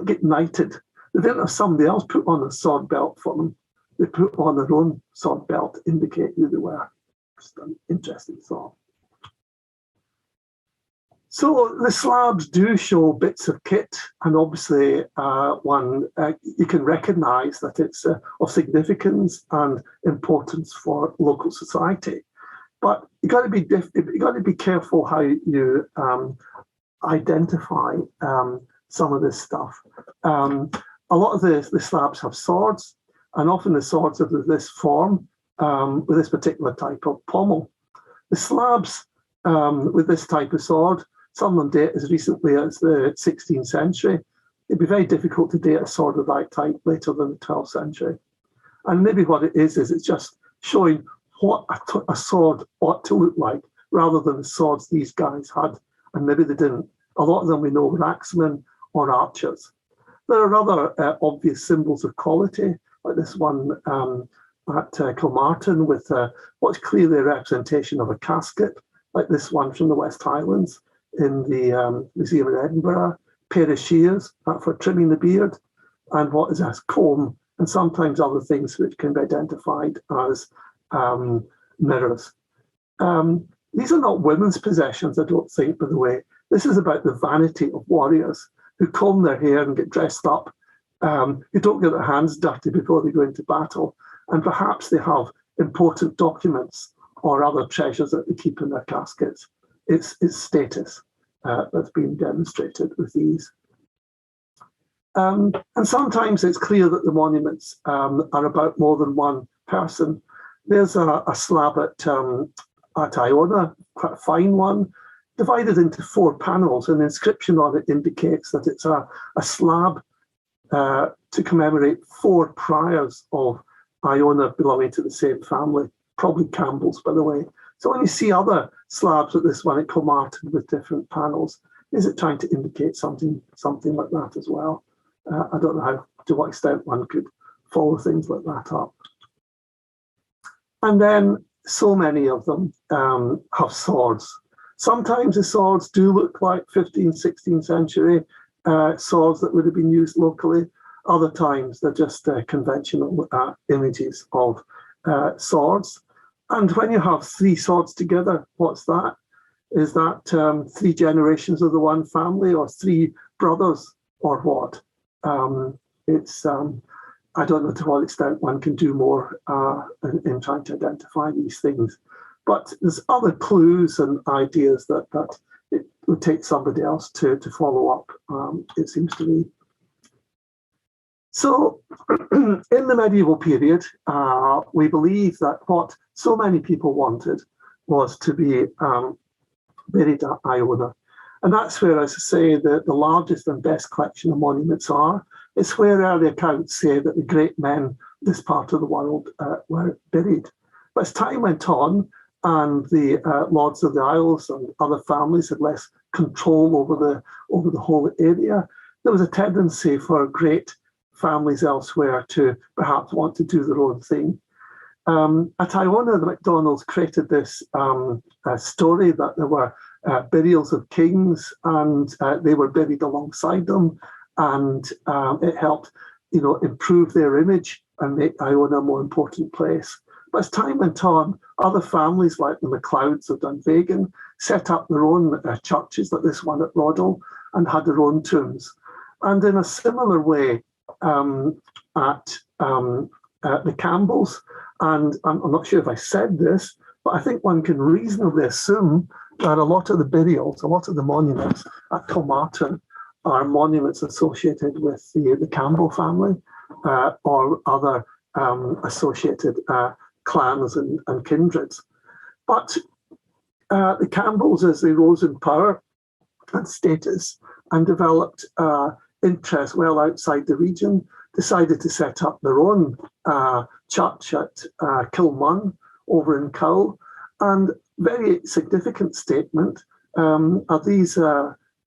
get knighted. They didn't have somebody else put on a sword belt for them. They put on their own sword belt to indicate who they were. Just an interesting thought. So the slabs do show bits of kit, and obviously you can recognise that it's of significance and importance for local society. But you've got to be careful how you identify some of this stuff. A lot of the slabs have swords, and often the swords are of this form, with this particular type of pommel. The slabs with this type of sword, some of them date as recently as the 16th century. It'd be very difficult to date a sword of that type later than the 12th century. And maybe what it is it's just showing what a sword ought to look like, rather than the swords these guys had, and maybe they didn't. A lot of them we know were axemen or archers. There are other obvious symbols of quality, like this one at Kilmartin with what's clearly a representation of a casket, like this one from the West Highlands in the Museum in Edinburgh, pair of shears for trimming the beard, and what is a comb, and sometimes other things which can be identified as mirrors. These are not women's possessions, I don't think, by the way. This is about the vanity of warriors who comb their hair and get dressed up, who don't get their hands dirty before they go into battle, and perhaps they have important documents or other treasures that they keep in their caskets. It's status that's being demonstrated with these. And sometimes it's clear that the monuments are about more than one person. There's a slab at Iona, quite a fine one, divided into 4 panels, and the inscription on it indicates that it's a slab to commemorate 4 priors of Iona belonging to the same family, probably Campbell's, by the way. So when you see other slabs like this one at Kilmartin with different panels, is it trying to indicate something like that as well? I don't know to what extent one could follow things like that up. And then so many of them have swords. Sometimes the swords do look like 15th, 16th century swords that would have been used locally. Other times they're just conventional images of swords. And when you have three swords together, what's that? Is that three generations of the one family, or three brothers, or what? I don't know to what extent one can do more in trying to identify these things. But there's other clues and ideas that it would take somebody else to follow up, it seems to me. So in the medieval period, we believe that what so many people wanted was to be buried at Iona. And that's where, as I say, the largest and best collection of monuments are. It's where early accounts say that the great men of this part of the world were buried. But as time went on, and the Lords of the Isles and other families had less control over the whole area, there was a tendency for great families elsewhere to perhaps want to do their own thing. At Iona, the MacDonalds created this story that there were burials of kings, and they were buried alongside them, and it helped, improve their image and make Iona a more important place. But as time went on, other families like the MacLeods of Dunvegan set up their own churches, like this one at Roddle, and had their own tombs. And in a similar way, at the Campbells, and I'm not sure if I said this, but I think one can reasonably assume that a lot of the burials, a lot of the monuments at Kilmartin are monuments associated with the Campbell family or other associated clans and kindreds. But the Campbells, as they rose in power and status and developed interest well outside the region, decided to set up their own church at Kilmartin over in Cowell. And very significant statement are these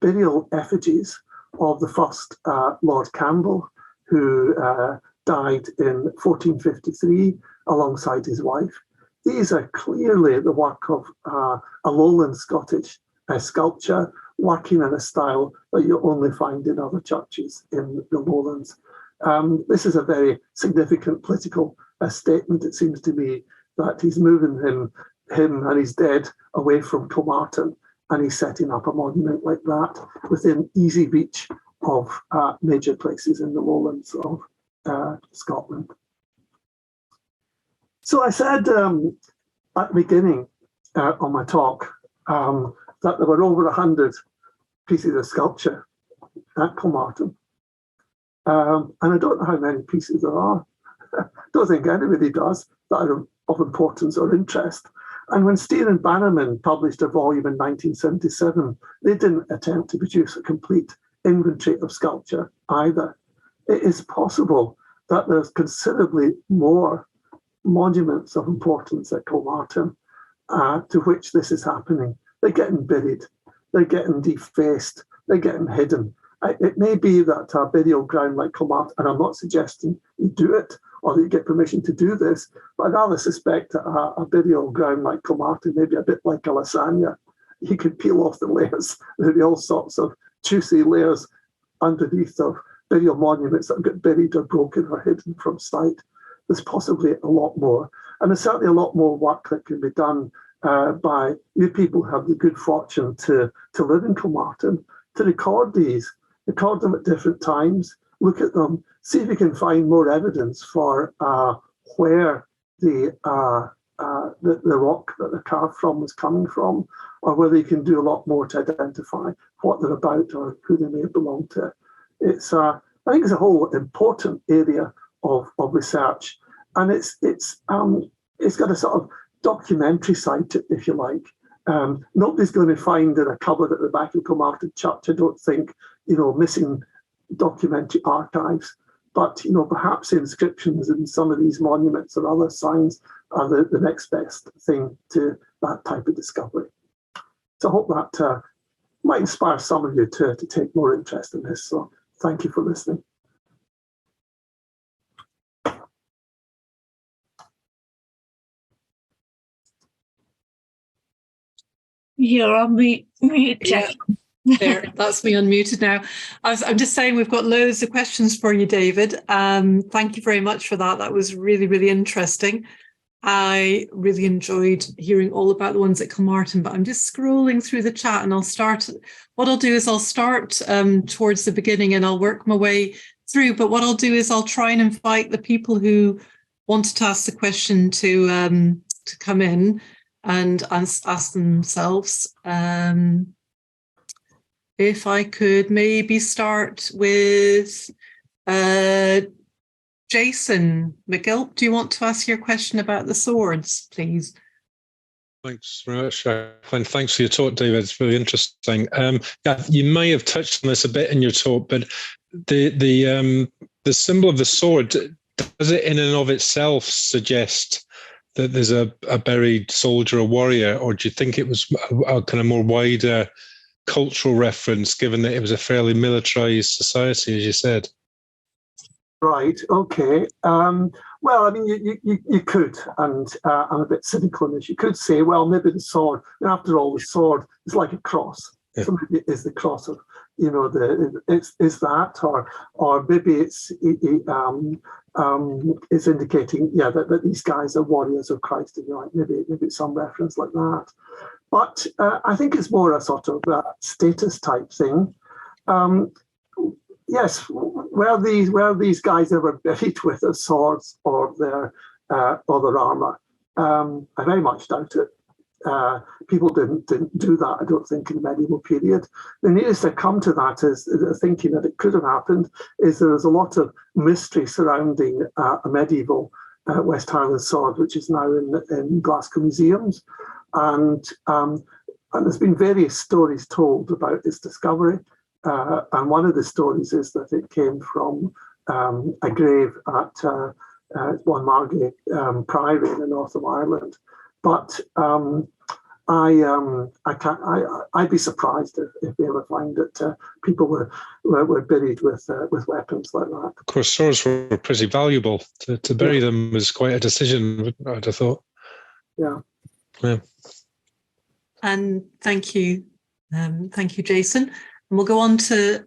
burial effigies of the first Lord Campbell, who died in 1453 alongside his wife. These are clearly the work of a lowland Scottish sculpture, working in a style that you only find in other churches in the lowlands. This is a very significant political statement, it seems to me, that he's moving him and his dead away from Kilmartin, and he's setting up a monument like that within easy reach of major places in the lowlands of Scotland. So I said at the beginning on my talk that there were over 100 pieces of sculpture at Kilmartin. And I don't know how many pieces there are. I don't think anybody does that are of importance or interest. And when Steer and Bannerman published a volume in 1977, they didn't attempt to produce a complete inventory of sculpture either. It is possible that there's considerably more monuments of importance at Kilmartin to which this is happening. They're getting buried, they're getting defaced, they're getting hidden. It may be that a burial ground like Kilmartin, and I'm not suggesting you do it or that you get permission to do this, but I rather suspect that a burial ground like Kilmartin may be a bit like a lasagna. You could peel off the layers. There'd be all sorts of juicy layers underneath of burial monuments that get buried or broken or hidden from sight. There's possibly a lot more. And there's certainly a lot more work that can be done by you people who have the good fortune to live in Kilmartin, to record these, record them at different times, look at them, see if you can find more evidence for where the rock that they're carved from was coming from, or whether you can do a lot more to identify what they're about or who they may have belonged to. It's I think it's a whole important area of research, and it's got a sort of documentary side to it, if you like. Nobody's going to find in a cupboard at the back of Kilmartin Church, I don't think, missing documentary archives. But, perhaps inscriptions in some of these monuments or other signs are the next best thing to that type of discovery. So I hope that might inspire some of you to take more interest in this. So thank you for listening. You're on mute, Jeff. Yeah, there, that's me unmuted now. I'm just saying we've got loads of questions for you, David. Thank you very much for that. That was really, really interesting. I really enjoyed hearing all about the ones at Kilmartin, but I'm just scrolling through the chat, and I'll start towards the beginning and I'll work my way through. But what I'll do is I'll try and invite the people who wanted to ask the question to come in and ask themselves. If I could maybe start with Jason McGill, do you want to ask your question about the swords, please? Thanks very much, Jacqueline. Thanks for your talk, David. It's really interesting. Yeah, you may have touched on this a bit in your talk, but the symbol of the sword, does it in and of itself suggest that there's a buried soldier or warrior, or do you think it was a kind of more wider cultural reference, given that it was a fairly militarized society, as you said? Right. Okay. Well, I mean, you could, and I'm a bit cynical on this. You could say, well, maybe the sword. And after all, the sword is like a cross. Yeah. So maybe it is the cross of, is that, or maybe it's indicating, that these guys are warriors of Christ. And maybe it's some reference like that. But I think it's more a sort of status type thing. Yes, were these guys ever buried with their swords or their armour? I very much doubt it. People didn't do that, I don't think, in the medieval period. The nearest I come to that is thinking that it could have happened is there was a lot of mystery surrounding a medieval West Highland sword, which is now in Glasgow museums. And there's been various stories told about its discovery. And one of the stories is that it came from a grave at Wonmargate Priory in the north of Ireland. But I'd be surprised if they ever find that people were buried with weapons like that. Of course, swords were pretty valuable. To bury them was quite a decision, I'd have thought. Yeah. And thank you, Jason. And we'll go on to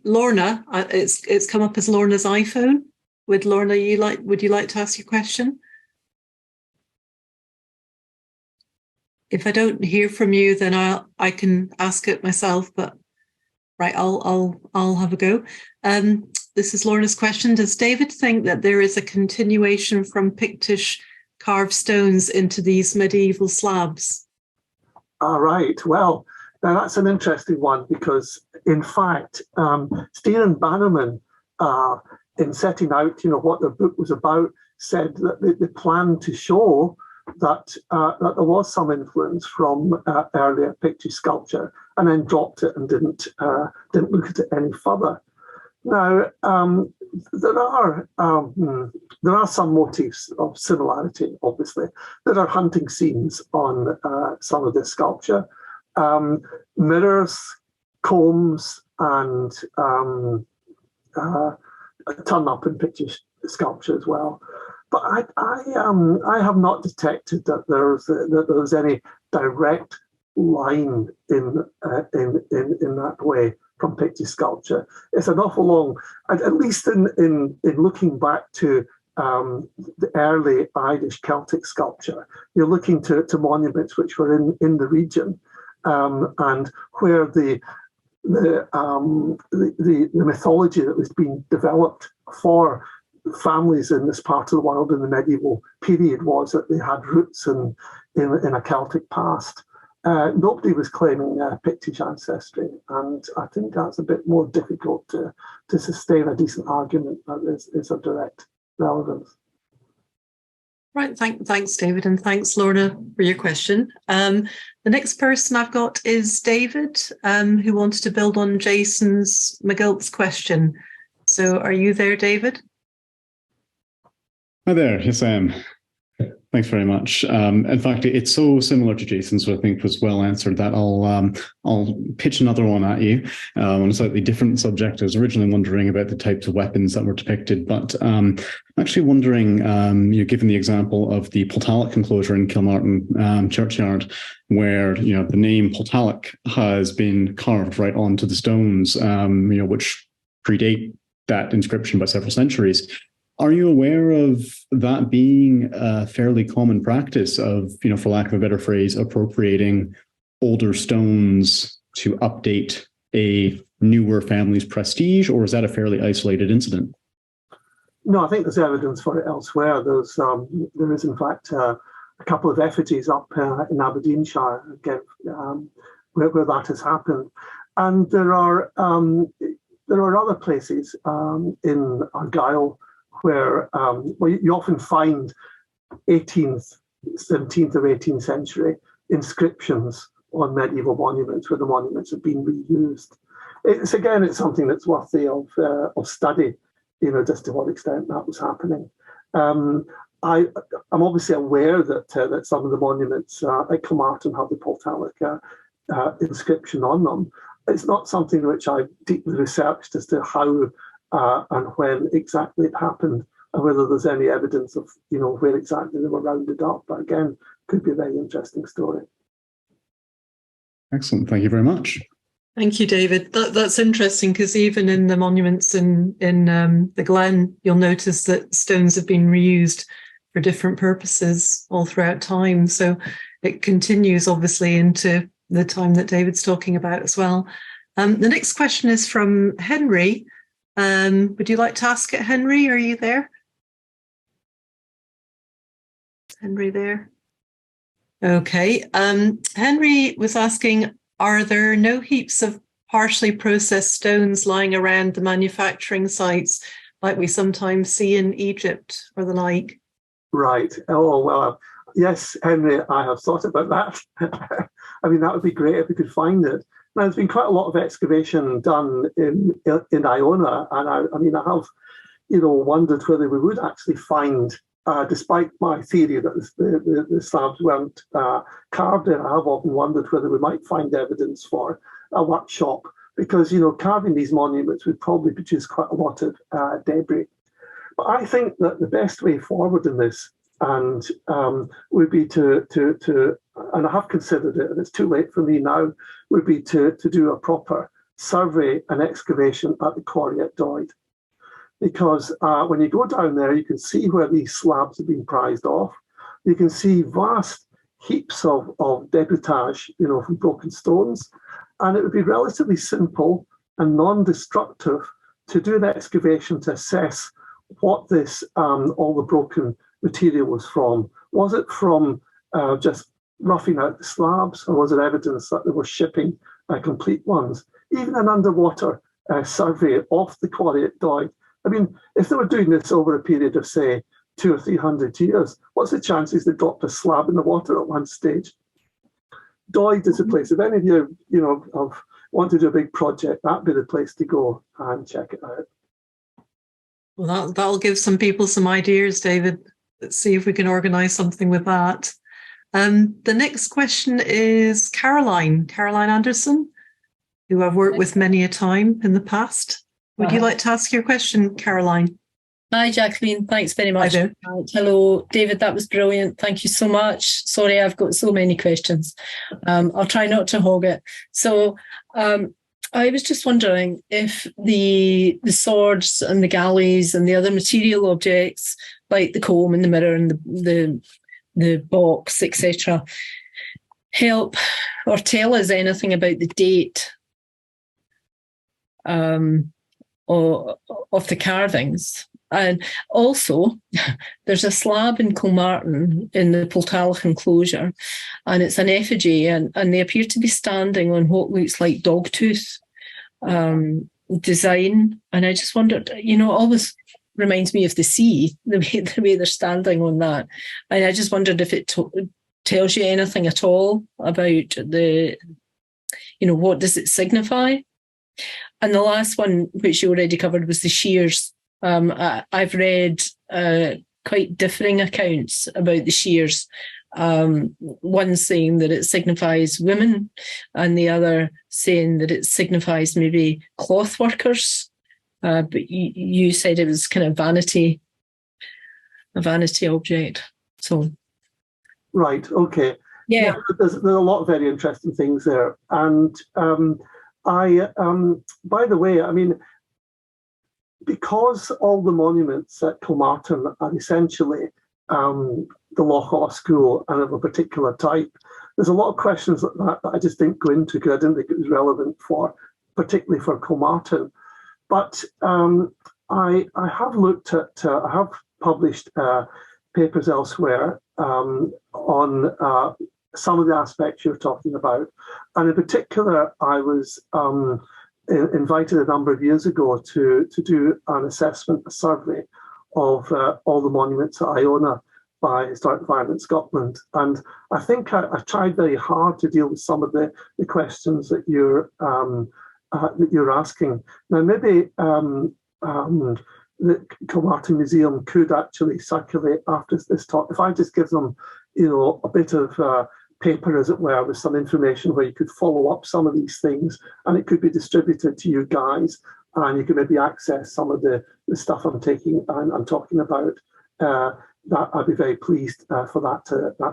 Lorna. It's come up as Lorna's iPhone. Would Lorna, would you like to ask your question? If I don't hear from you, then I can ask it myself. But right, I'll have a go. This is Lorna's question. Does David think that there is a continuation from Pictish carved stones into these medieval slabs? All right. Well, now that's an interesting one because, in fact, Stephen Bannerman, in setting out, what the book was about, said that they planned to show that there was some influence from earlier Pictish sculpture, and then dropped it and didn't look at it any further. Now, there are some motifs of similarity, obviously. There are hunting scenes on some of this sculpture. Mirrors, combs, and turn up in Pictish sculpture as well. But I have not detected that there's any direct line in that way from Pictish sculpture. It's an awful long, at least in looking back to the early Irish Celtic sculpture. You're looking to monuments which were in the region, and where the mythology that was being developed for families in this part of the world in the medieval period was that they had roots in a Celtic past. Nobody was claiming Pictish ancestry, and I think that's a bit more difficult to sustain a decent argument that is of direct relevance. Right, thanks, David, and thanks, Lorna, for your question. The next person I've got is David, who wanted to build on Jason's McGilt's question. So are you there, David? Hi there, yes I am. Thanks very much. In fact, it's so similar to Jason's, so I think was well answered that I'll pitch another one at you on a slightly different subject. I was originally wondering about the types of weapons that were depicted, but I'm actually wondering, given the example of the Poltalloch enclosure in Kilmartin churchyard, where the name Poltalloch has been carved right onto the stones, which predate that inscription by several centuries. Are you aware of that being a fairly common practice of, for lack of a better phrase, appropriating older stones to update a newer family's prestige, or is that a fairly isolated incident? No, I think there's evidence for it elsewhere. There is, in fact, a couple of effigies up in Aberdeenshire, again, where that has happened. And there are other places in Argyll where you often find 18th, 17th or 18th century inscriptions on medieval monuments where the monuments have been reused. It's something that's worthy of study, just to what extent that was happening. I'm obviously aware that some of the monuments at Kilmartin have the Poltalic inscription on them. It's not something which I've deeply researched as to how and when exactly it happened, and whether there's any evidence of where exactly they were rounded up. But again, could be a very interesting story. Excellent. Thank you very much. Thank you, David. That's interesting, because even in the monuments in the Glen, you'll notice that stones have been reused for different purposes all throughout time. So it continues, obviously, into the time that David's talking about as well. The next question is from Henry. Would you like to ask it, Henry? Are you there? Henry there? Okay. Henry was asking, are there no heaps of partially processed stones lying around the manufacturing sites like we sometimes see in Egypt or the like? Right. Oh, well, yes, Henry, I have thought about that. I mean, that would be great if we could find it. Now, there's been quite a lot of excavation done in Iona, and I have, wondered whether we would actually find, despite my theory that the slabs weren't carved in, I have often wondered whether we might find evidence for a workshop, because, carving these monuments would probably produce quite a lot of debris. But I think that the best way forward in this would be to, and I have considered it, and it's too late for me now, would be to do a proper survey and excavation at the quarry at Doyd. Because when you go down there, you can see where these slabs have been prized off. You can see vast heaps of debitage, from broken stones. And it would be relatively simple and non-destructive to do an excavation to assess what this, all the broken material was from. Was it from just roughing out the slabs, or was it evidence that they were shipping complete ones? Even an underwater survey of the quarry at Doyd. I mean, if they were doing this over a period of, say, 200 or 300 years, what's the chances they dropped a slab in the water at one stage? Doyd is a place. If any of you, want to do a big project, that'd be the place to go and check it out. Well, that'll give some people some ideas, David. Let's see if we can organise something with that. The next question is Caroline Anderson, who I've worked with many a time in the past. Would you like to ask your question, Caroline? Hi, Jacqueline. Thanks very much. Hi there. Hello, David. That was brilliant. Thank you so much. Sorry, I've got so many questions. I'll try not to hog it. So I was just wondering if the swords and the galleys and the other material objects, like the comb and the mirror and the box, etc., help or tell us anything about the date of the carvings. And also, there's a slab in Kilmartin in the Poltalic enclosure, and it's an effigy, and they appear to be standing on what looks like dogtooth design. And I just wondered, always reminds me of the sea, the way they're standing on that. And I just wondered if it tells you anything at all about what does it signify? And the last one, which you already covered, was the shears. I've read quite differing accounts about the shears. One saying that it signifies women, and the other saying that it signifies maybe cloth workers. But you said it was kind of a vanity object. So, right, okay, yeah. There's a lot of very interesting things there, and by the way, I mean, because all the monuments at Kilmartin are essentially the Loch School and of a particular type, there's a lot of questions like that I just didn't go into because I didn't think it was relevant particularly for Kilmartin. But I have looked at, I have published papers elsewhere on some of the aspects you're talking about. And in particular, I was invited a number of years ago to do an assessment, a survey of all the monuments at Iona by Historic Environment Scotland. And I think I tried very hard to deal with some of the questions that you're asking. Now, maybe the Kilmartin Museum could actually circulate after this talk. If I just give them, a bit of paper, as it were, with some information where you could follow up some of these things, and it could be distributed to you guys, and you can maybe access some of the stuff I'm talking about. That I'd be very pleased for that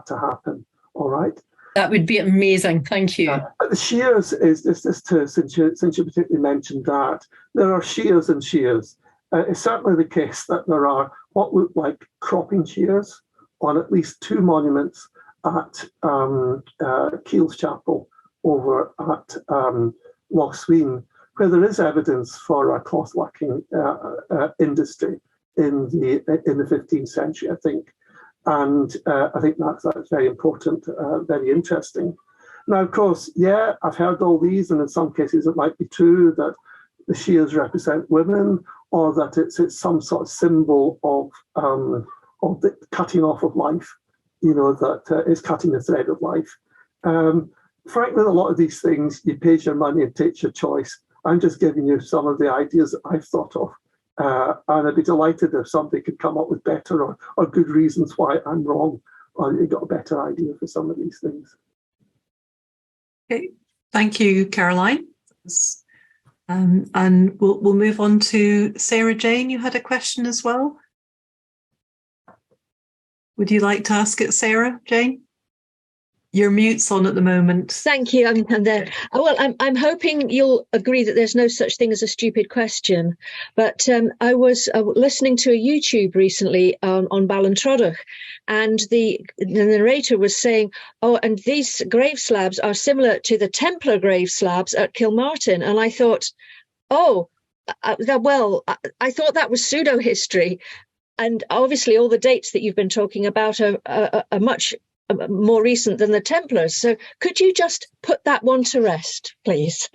to happen. All right. That would be amazing. Thank you. The shears is just to, since you particularly mentioned that, there are shears and shears. It's certainly the case that there are what look like cropping shears on at least two monuments at Keel's Chapel over at Loch Sween, where there is evidence for a cloth working industry in the 15th century, I think. And I think that's very important, very interesting. Now, of course, yeah, I've heard all these, and in some cases it might be true that the shears represent women, or that it's some sort of symbol of the cutting off of life, that is cutting the thread of life. Frankly, a lot of these things, you pay your money and take your choice. I'm just giving you some of the ideas that I've thought of. And I'd be delighted if somebody could come up with better or good reasons why I'm wrong, or you got a better idea for some of these things. Okay, thank you, Caroline. And we'll move on to Sarah Jane. You had a question as well. Would you like to ask it, Sarah Jane? Your mute's on at the moment. Thank you. I'm there. Well, I'm hoping you'll agree that there's no such thing as a stupid question. But I was listening to a YouTube recently on Ballintroduch, and the narrator was saying, "Oh, and these grave slabs are similar to the Templar grave slabs at Kilmartin." And I thought, "Oh, well, I thought that was pseudo history." And obviously, all the dates that you've been talking about are much more recent than the Templars. So could you just put that one to rest, please?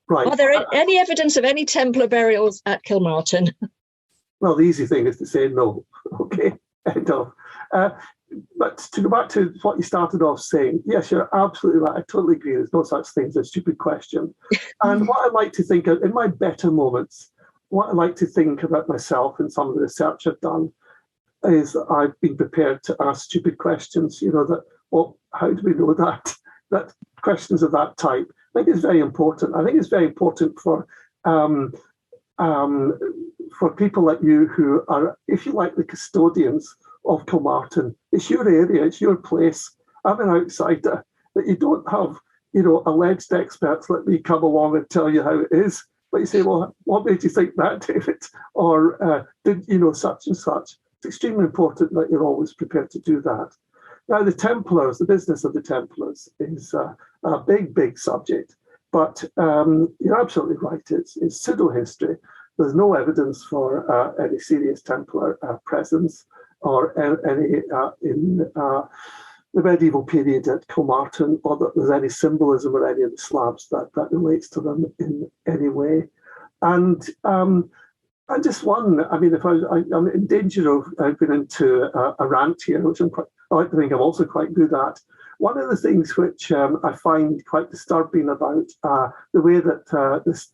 Right. Are there any evidence of any Templar burials at Kilmartin? Well, the easy thing is to say no. Okay, end of. But to go back to what you started off saying, yes, you're absolutely right. I totally agree. There's no such thing as a stupid question. And what I like to think of in my better moments, what I like to think about myself and some of the research I've done is that I've been prepared to ask stupid questions, how do we know that questions of that type? I think it's very important. I think it's very important for people like you who are, if you like, the custodians of Kilmartin. It's your area, it's your place. I'm an outsider, that you don't have, alleged experts let me come along and tell you how it is. But you say, well, what made you think that, David? Or did you know such and such? It's extremely important that you're always prepared to do that. Now, the Templars, the business of the Templars is a big, big subject. But you're absolutely right. It's pseudo-history. There's no evidence for any serious Templar presence or any in the medieval period at Kilmartin, or that there's any symbolism or any of the slabs that relates to them in any way. And I just one, I mean, I'm in danger of going into a rant here, which I like to think I'm also quite good at. One of the things which I find quite disturbing about the way that this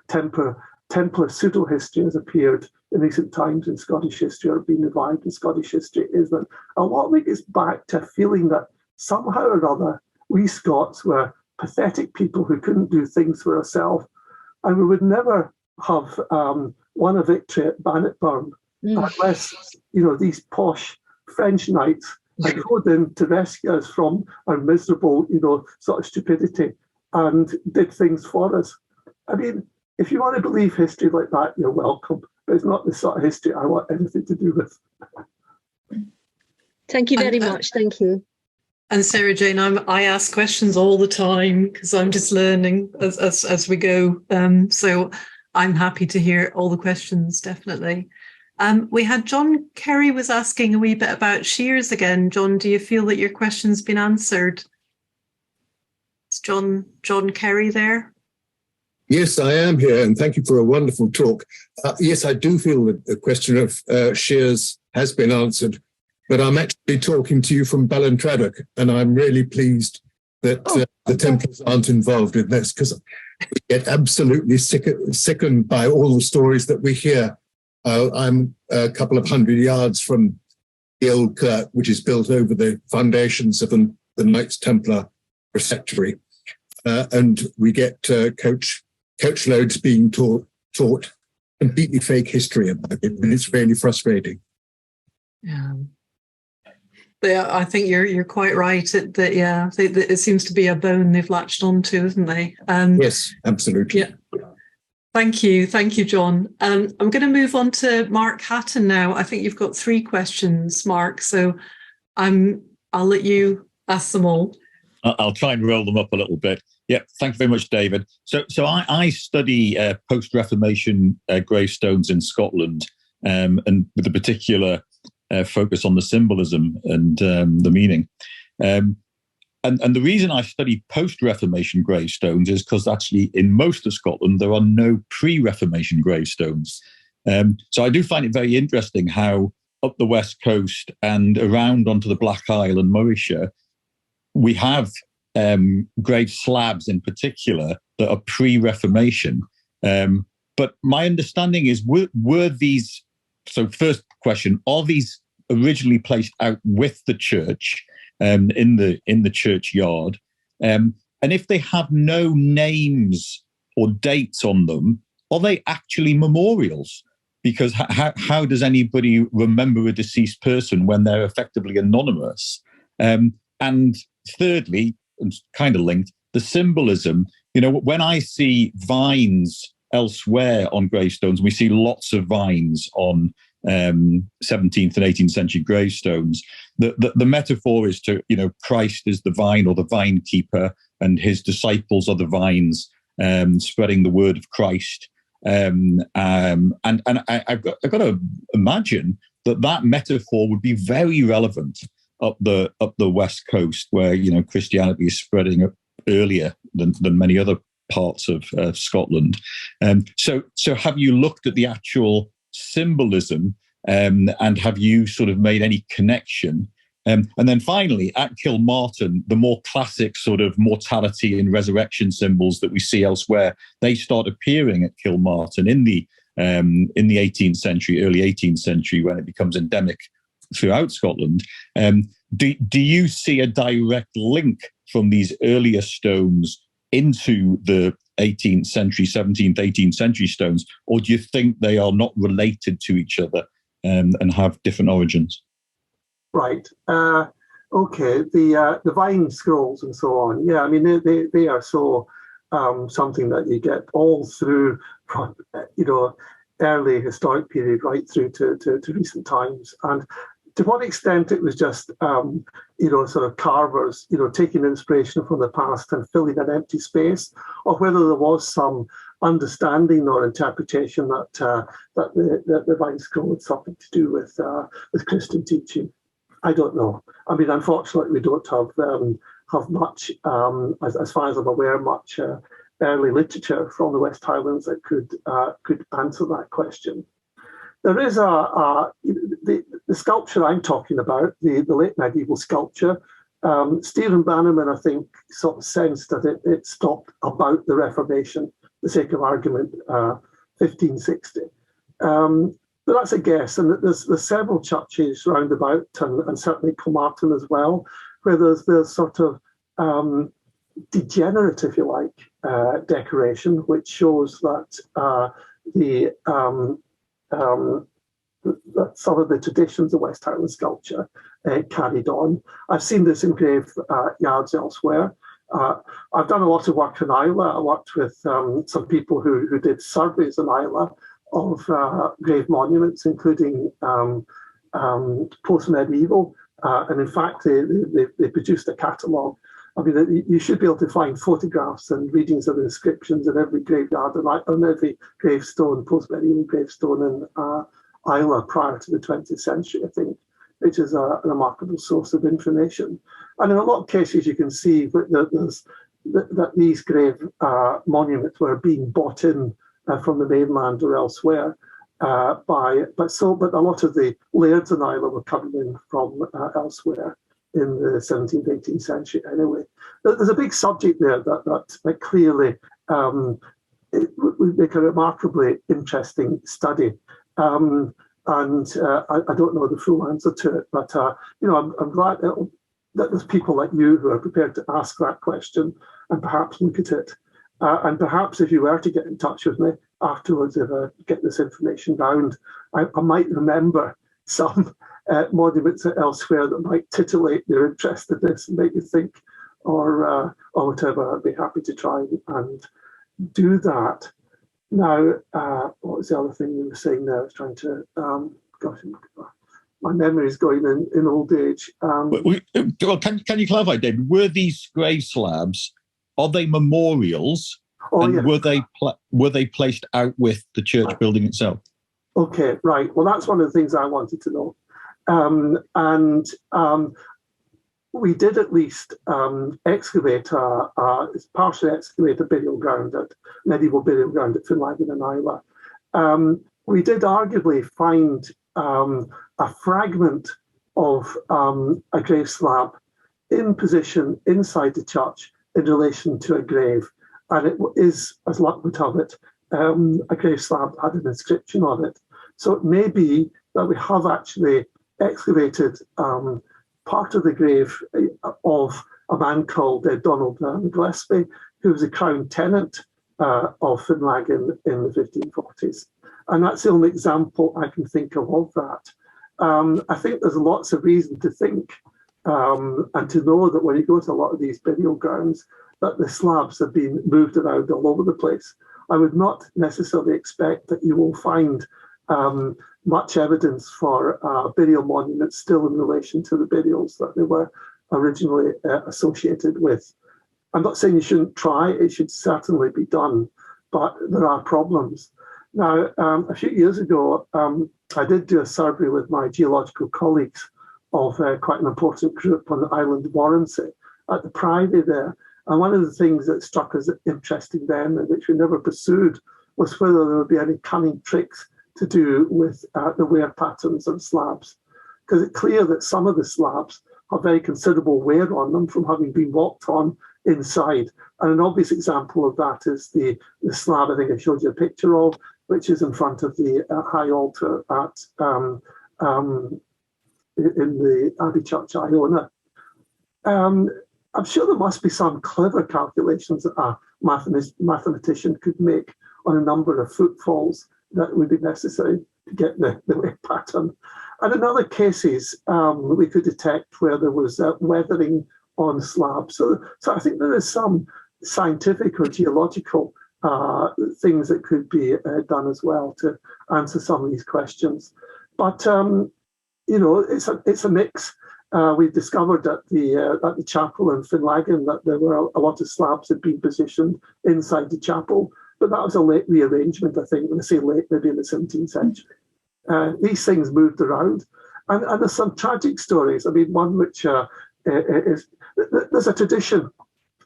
Templar pseudo-history has appeared in recent times in Scottish history, or been revived in Scottish history, is that a lot of it is back to a feeling that somehow or other we Scots were pathetic people who couldn't do things for ourselves, and we would never have won a victory at Bannockburn unless these posh French knights had rode in to rescue us from our miserable sort of stupidity and did things for us. I mean, if you want to believe history like that, you're welcome. But it's not the sort of history I want anything to do with. Thank you very much. Thank you. And Sarah Jane, I ask questions all the time because I'm just learning as we go. So I'm happy to hear all the questions, definitely. We had John Kerry was asking a wee bit about shears again. John, do you feel that your question's been answered? Is John Kerry there? Yes, I am here, and thank you for a wonderful talk. Yes, I do feel that the question of shears has been answered, but I'm actually talking to you from Ballintradoch, and I'm really pleased that the Templars aren't involved in this, because we get absolutely sickened by all the stories that we hear. I'm a couple of 100 yards from the old kirk, which is built over the foundations of the Knights Templar Preceptory, and we get coach loads being taught completely fake history about it, and it's really frustrating. Yeah. I think you're quite right. It seems to be a bone they've latched onto, isn't they? Yes, absolutely. Yeah. Thank you, John. I'm going to move on to Mark Hatton now. I think you've got 3 questions, Mark. So I'll let you ask them all. I'll try and roll them up a little bit. Yeah, thank you very much, David. So I study post-Reformation gravestones in Scotland, and with a particular focus on the symbolism and the meaning. And the reason I study post-Reformation gravestones is because actually in most of Scotland there are no pre-Reformation gravestones. So I do find it very interesting how up the west coast and around onto the Black Isle and Morayshire, we have grave slabs in particular that are pre-Reformation. But my understanding is, were these, so first question, are these originally placed out with the church in the churchyard? And if they have no names or dates on them, are they actually memorials? Because how does anybody remember a deceased person when they're effectively anonymous? And thirdly, and kind of linked, the symbolism. You know, when I see vines elsewhere on gravestones, we see lots of vines on 17th and 18th century gravestones. The metaphor is to, Christ is the vine or the vine keeper, and his disciples are the vines, spreading the word of Christ. And I've got to imagine that metaphor would be very relevant up the west coast, where Christianity is spreading earlier than many other parts of Scotland. So have you looked at the actual symbolism, and have you sort of made any connection? And then finally, at Kilmartin, the more classic sort of mortality and resurrection symbols that we see elsewhere, they start appearing at Kilmartin in the 18th century, early 18th century, when it becomes endemic throughout Scotland. Do you see a direct link from these earlier stones into the 18th century, 17th, 18th century stones, or do you think they are not related to each other and have different origins? Right. Okay. The vine scrolls and so on. Yeah, I mean they are so something that you get all through, early historic period right through to recent times. And to what extent it was just, sort of carvers, taking inspiration from the past and filling an empty space, or whether there was some understanding or interpretation that the vine scroll had something to do with Christian teaching. I don't know. I mean, unfortunately, we don't have much, as far as I'm aware, much early literature from the West Highlands that could answer that question. There is the sculpture I'm talking about, the late medieval sculpture. Stephen Bannerman, I think, sort of sensed that it stopped about the Reformation, for the sake of argument, 1560. But that's a guess, and there's several churches round about, and certainly Kilmartin as well, where there's sort of degenerate, if you like, decoration, which shows that that some of the traditions of West Highland sculpture carried on. I've seen this in grave yards elsewhere. I've done a lot of work in Islay. I worked with some people who did surveys in Islay of grave monuments, including post-medieval. And in fact, they produced a catalogue. I mean, you should be able to find photographs and readings of inscriptions in every graveyard and on every gravestone, post-medieval gravestone in Islay prior to the 20th century, I think, which is a remarkable source of information. And in a lot of cases, you can see that these grave monuments were being bought in from the mainland or elsewhere but a lot of the lairds in Islay were coming in from elsewhere in the 17th, 18th century anyway. There's a big subject there that clearly it would make a remarkably interesting study. And I don't know the full answer to it, but I'm glad that there's people like you who are prepared to ask that question and perhaps look at it. And perhaps if you were to get in touch with me afterwards, if I get this information down, I might remember some monuments elsewhere that might titillate your interest in this and make you think, or whatever. I'd be happy to try and do that. Now, what was the other thing you were saying there? I was trying to, gosh, my memory is going in old age. Well, can you clarify, David? Were these grave slabs? Are they memorials? Oh, yeah. Were they placed out with the church building itself? Okay, right. Well, that's one of the things I wanted to know. We did at least partially excavate a burial ground medieval burial ground at Finlaggan in Islay. We did arguably find a fragment of a grave slab in position inside the church in relation to a grave. And it is, as luck would have it, a grave slab had an inscription on it. So it may be that we have actually excavated part of the grave of a man called Donald Gillespie, who was a crown tenant of Finlaggan in the 1540s. And that's the only example I can think of that. I think there's lots of reason to think and to know that when you go to a lot of these burial grounds, that the slabs have been moved around all over the place. I would not necessarily expect that you will find much evidence for burial monuments still in relation to the burials that they were originally associated with. I'm not saying you shouldn't try, it should certainly be done, but there are problems. Now, a few years ago, I did do a survey with my geological colleagues of quite an important group on the island of Warrency at the Privy there. And one of the things that struck us interesting then, and which we never pursued, was whether there would be any cunning tricks to do with the wear patterns of slabs. Because it's clear that some of the slabs have very considerable wear on them from having been walked on inside. And an obvious example of that is the slab I think I showed you a picture of, which is in front of the high altar in the Abbey Church, Iona. I'm sure there must be some clever calculations that a mathematician could make on a number of footfalls that would be necessary to get the wear pattern. And in other cases, we could detect where there was weathering on slabs. So I think there is some scientific or geological things that could be done as well to answer some of these questions. But it's a mix. We discovered at the chapel in Finlaggan that there were a lot of slabs had been positioned inside the chapel, but that was a late rearrangement, I think. When I say late, maybe in the 17th century. These things moved around, and there's some tragic stories. I mean, one which is there's a tradition,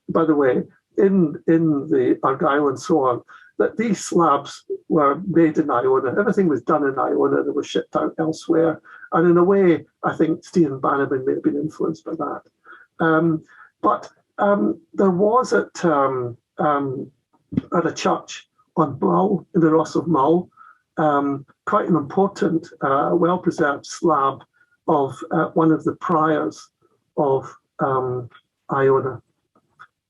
by the way, in the Argyll and so on, that these slabs were made in Iona. Everything was done in Iona. They were shipped out elsewhere. And in a way, I think Stephen Bannerman may have been influenced by that. But there was at a church on Mull, in the Ross of Mull, quite an important, well-preserved slab of one of the priors of Iona.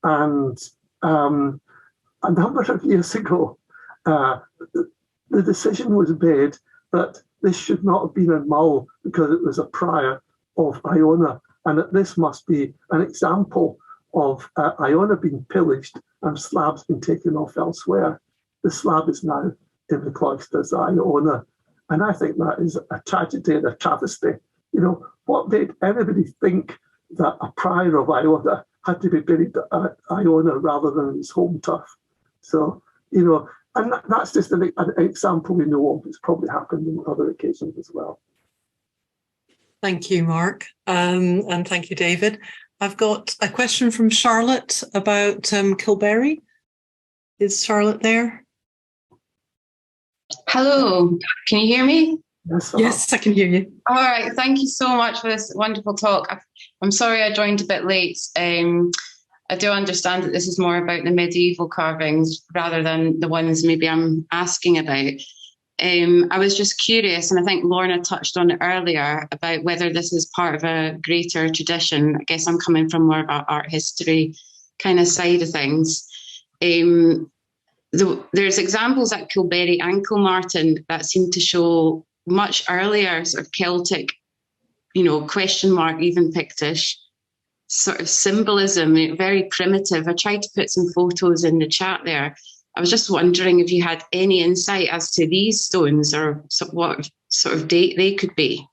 And a number of years ago, the decision was made that this should not have been in Mull because it was a prior of Iona, and that this must be an example of Iona being pillaged and slabs being taken off elsewhere. The slab is now in the cloisters of Iona. And I think that is a tragedy and a travesty. What made anybody think that a prior of Iona had to be buried at Iona rather than his home turf? So, and that's just an example we know of. It's probably happened on other occasions as well. Thank you, Mark. And thank you, David. I've got a question from Charlotte about Kilberry. Is Charlotte there? Hello, can you hear me? Yes, I can hear you. All right, thank you so much for this wonderful talk. I'm sorry I joined a bit late. I do understand that this is more about the medieval carvings rather than the ones maybe I'm asking about. I was just curious, and I think Lorna touched on it earlier, about whether this is part of a greater tradition. I guess I'm coming from more of an art history kind of side of things. There's examples at Kilberry and Kilmartin that seem to show much earlier sort of Celtic, question mark, even Pictish sort of symbolism, very primitive. I tried to put some photos in the chat there. I was just wondering if you had any insight as to these stones or what sort of date they could be.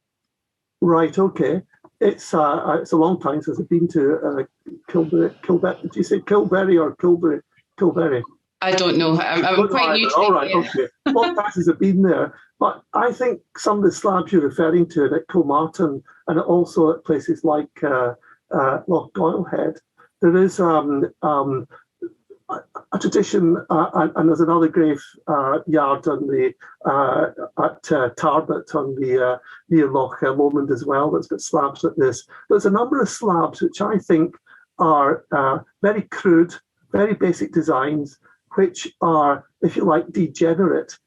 Right, okay. It's a long time since I've been to Kilberry. Did you say Kilberry or Kilberry? Kilberry. I don't know. I'm quite new to it. All right, okay. What taxes have been there? But I think some of the slabs you're referring to at Kilmartin and also at places like Loch Goilhead, there is a tradition, and there's another grave yard on the at Tarbert on the near Loch Lomond as well that's got slabs like this. There's a number of slabs which I think are very crude, very basic designs, which are, if you like, degenerate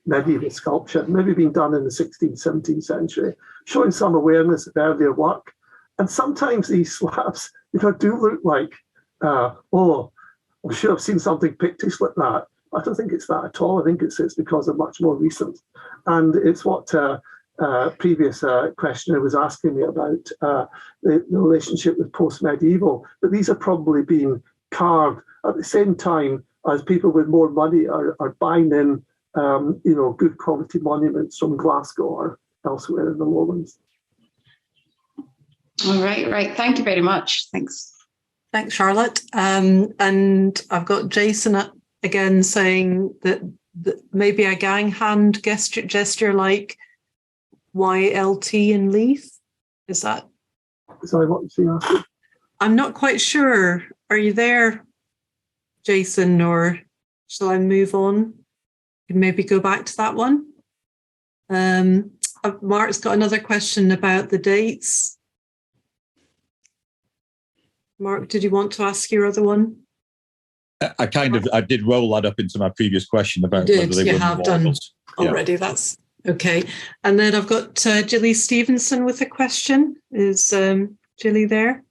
medieval sculpture, maybe being done in the 16th, 17th century, showing some awareness of earlier work. And sometimes these slabs, do look like, I'm sure I've seen something Pictish like that. I don't think it's that at all. I think it's because they're much more recent. And it's what previous questioner was asking me about the relationship with post-medieval. But these are probably being carved at the same time as people with more money are buying in, good quality monuments from Glasgow or elsewhere in the Lowlands. All right. Thank you very much. Thanks. Thanks, Charlotte. And I've got Jason again saying that maybe a gang hand gesture like YLT in Leith. Is that? Sorry, what was he asking? I'm not quite sure. Are you there, Jason, or shall I move on? You can maybe go back to that one. Mark's got another question about the dates. Mark, did you want to ask your other one? I did roll that up into my previous question about whether they were have done already. Yeah. That's okay. And then I've got Gilly Stevenson with a question. Is Gilly there?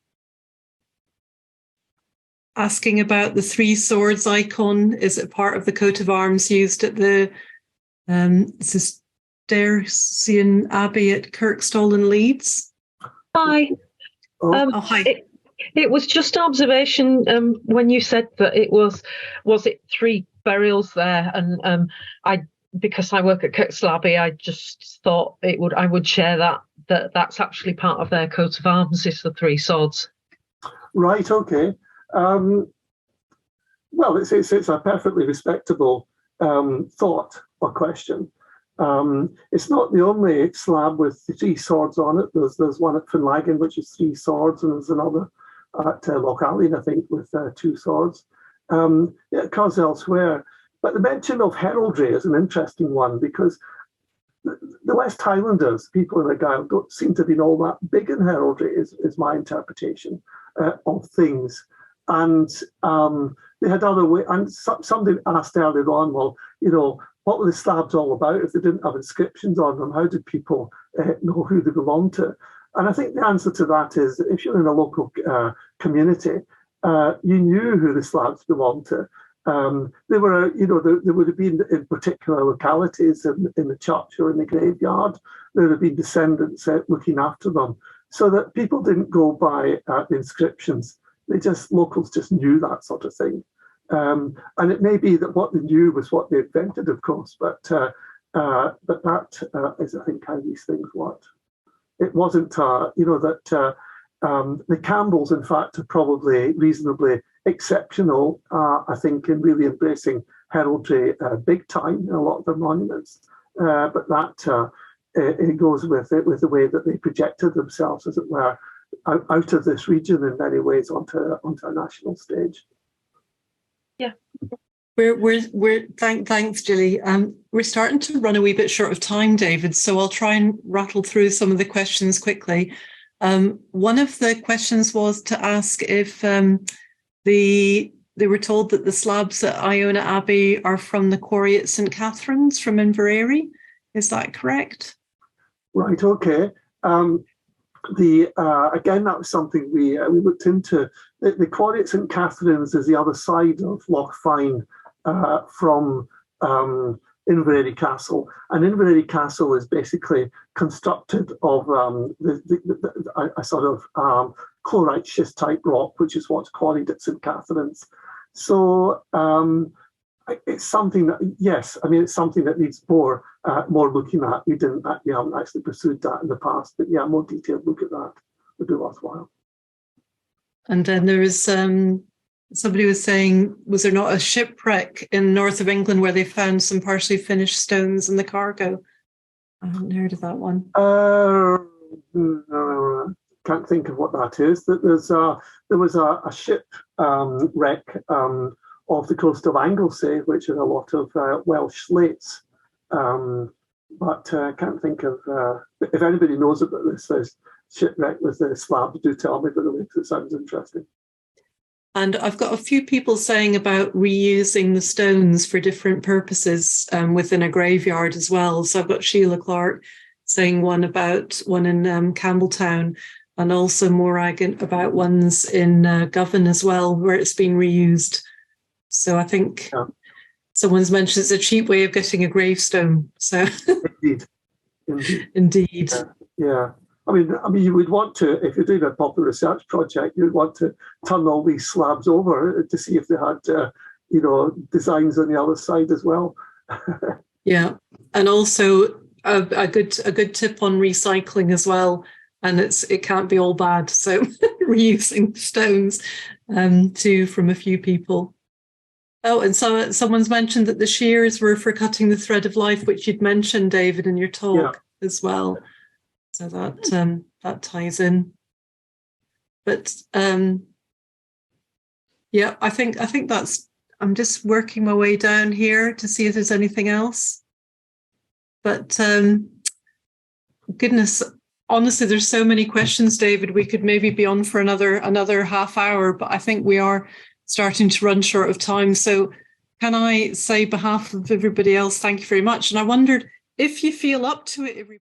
Asking about the three swords icon. Is it part of the coat of arms used at the Cistercian Abbey at Kirkstall in Leeds? Hi. Hi. It was just observation when you said that it was it three burials there, and because I work at Kirkstall Abbey, I just thought I would share that's actually part of their coat of arms is the three swords. Right. Okay. Well, it's a perfectly respectable thought or question. It's not the only slab with three swords on it. There's one at Finlaggan, which is three swords, and there's another at Loch Allen, I think, with two swords. It occurs elsewhere. But the mention of heraldry is an interesting one because the West Highlanders, people in Argyll, don't seem to be all that big in heraldry, is my interpretation of things. And they had other ways. And somebody asked earlier on, well, what were the slabs all about if they didn't have inscriptions on them? How did people know who they belonged to? And I think the answer to that is if you're in a local community, you knew who the slabs belonged to. They were, they would have been in particular localities in the church or in the graveyard. There would have been descendants looking after them. so that people didn't go by the inscriptions. Locals just knew that sort of thing. And it may be that what they knew was what they invented, of course, but that is, I think, how these things worked. It wasn't, that the Campbells, in fact, are probably reasonably exceptional, I think, in really embracing heraldry big time in a lot of their monuments. But that it goes with the way that they projected themselves, as it were, out of this region in many ways onto a national stage. Yeah. Thanks, Gilly. We're starting to run a wee bit short of time, David, so I'll try and rattle through some of the questions quickly. One of the questions was to ask if they were told that the slabs at Iona Abbey are from the quarry at St Catherine's from Inverary. Is that correct? Right, okay. Again, that was something we looked into. The quarry at St Catherine's is the other side of Loch Fyne from Inverary Castle, and Inverary Castle is basically constructed of a sort of chlorite schist type rock, which is what's quarried at St Catherine's. So it's something that, yes, I mean, it's something that needs more looking at. We haven't actually pursued that in the past, but yeah, more detailed look at that would be worthwhile. And then there is somebody was saying, was there not a shipwreck in north of England where they found some partially finished stones in the cargo? I haven't heard of that one. Can't think of what that is. There was a ship wreck off the coast of Anglesey, which had a lot of Welsh slates. But can't think of, if anybody knows about this shipwreck with the slabs, do tell me, but it sounds interesting. And I've got a few people saying about reusing the stones for different purposes within a graveyard as well. So I've got Sheila Clark saying one in Campbelltown, and also Morag about ones in Govan as well, where it's been reused. So I think someone's mentioned it's a cheap way of getting a gravestone. So Indeed. Yeah. I mean, you would want to, if you're doing a proper research project, you'd want to turn all these slabs over to see if they had, designs on the other side as well. Yeah, and also a good tip on recycling as well. And it can't be all bad. So reusing stones too from a few people. Oh, and so someone's mentioned that the shears were for cutting the thread of life, which you'd mentioned, David, in your talk as well. So that ties in. But I think that's. I'm just working my way down here to see if there's anything else. But goodness, honestly, there's so many questions, David. We could maybe be on for another half hour, but I think we are starting to run short of time. So can I say, behalf of everybody else, thank you very much. And I wondered if you feel up to it, everybody.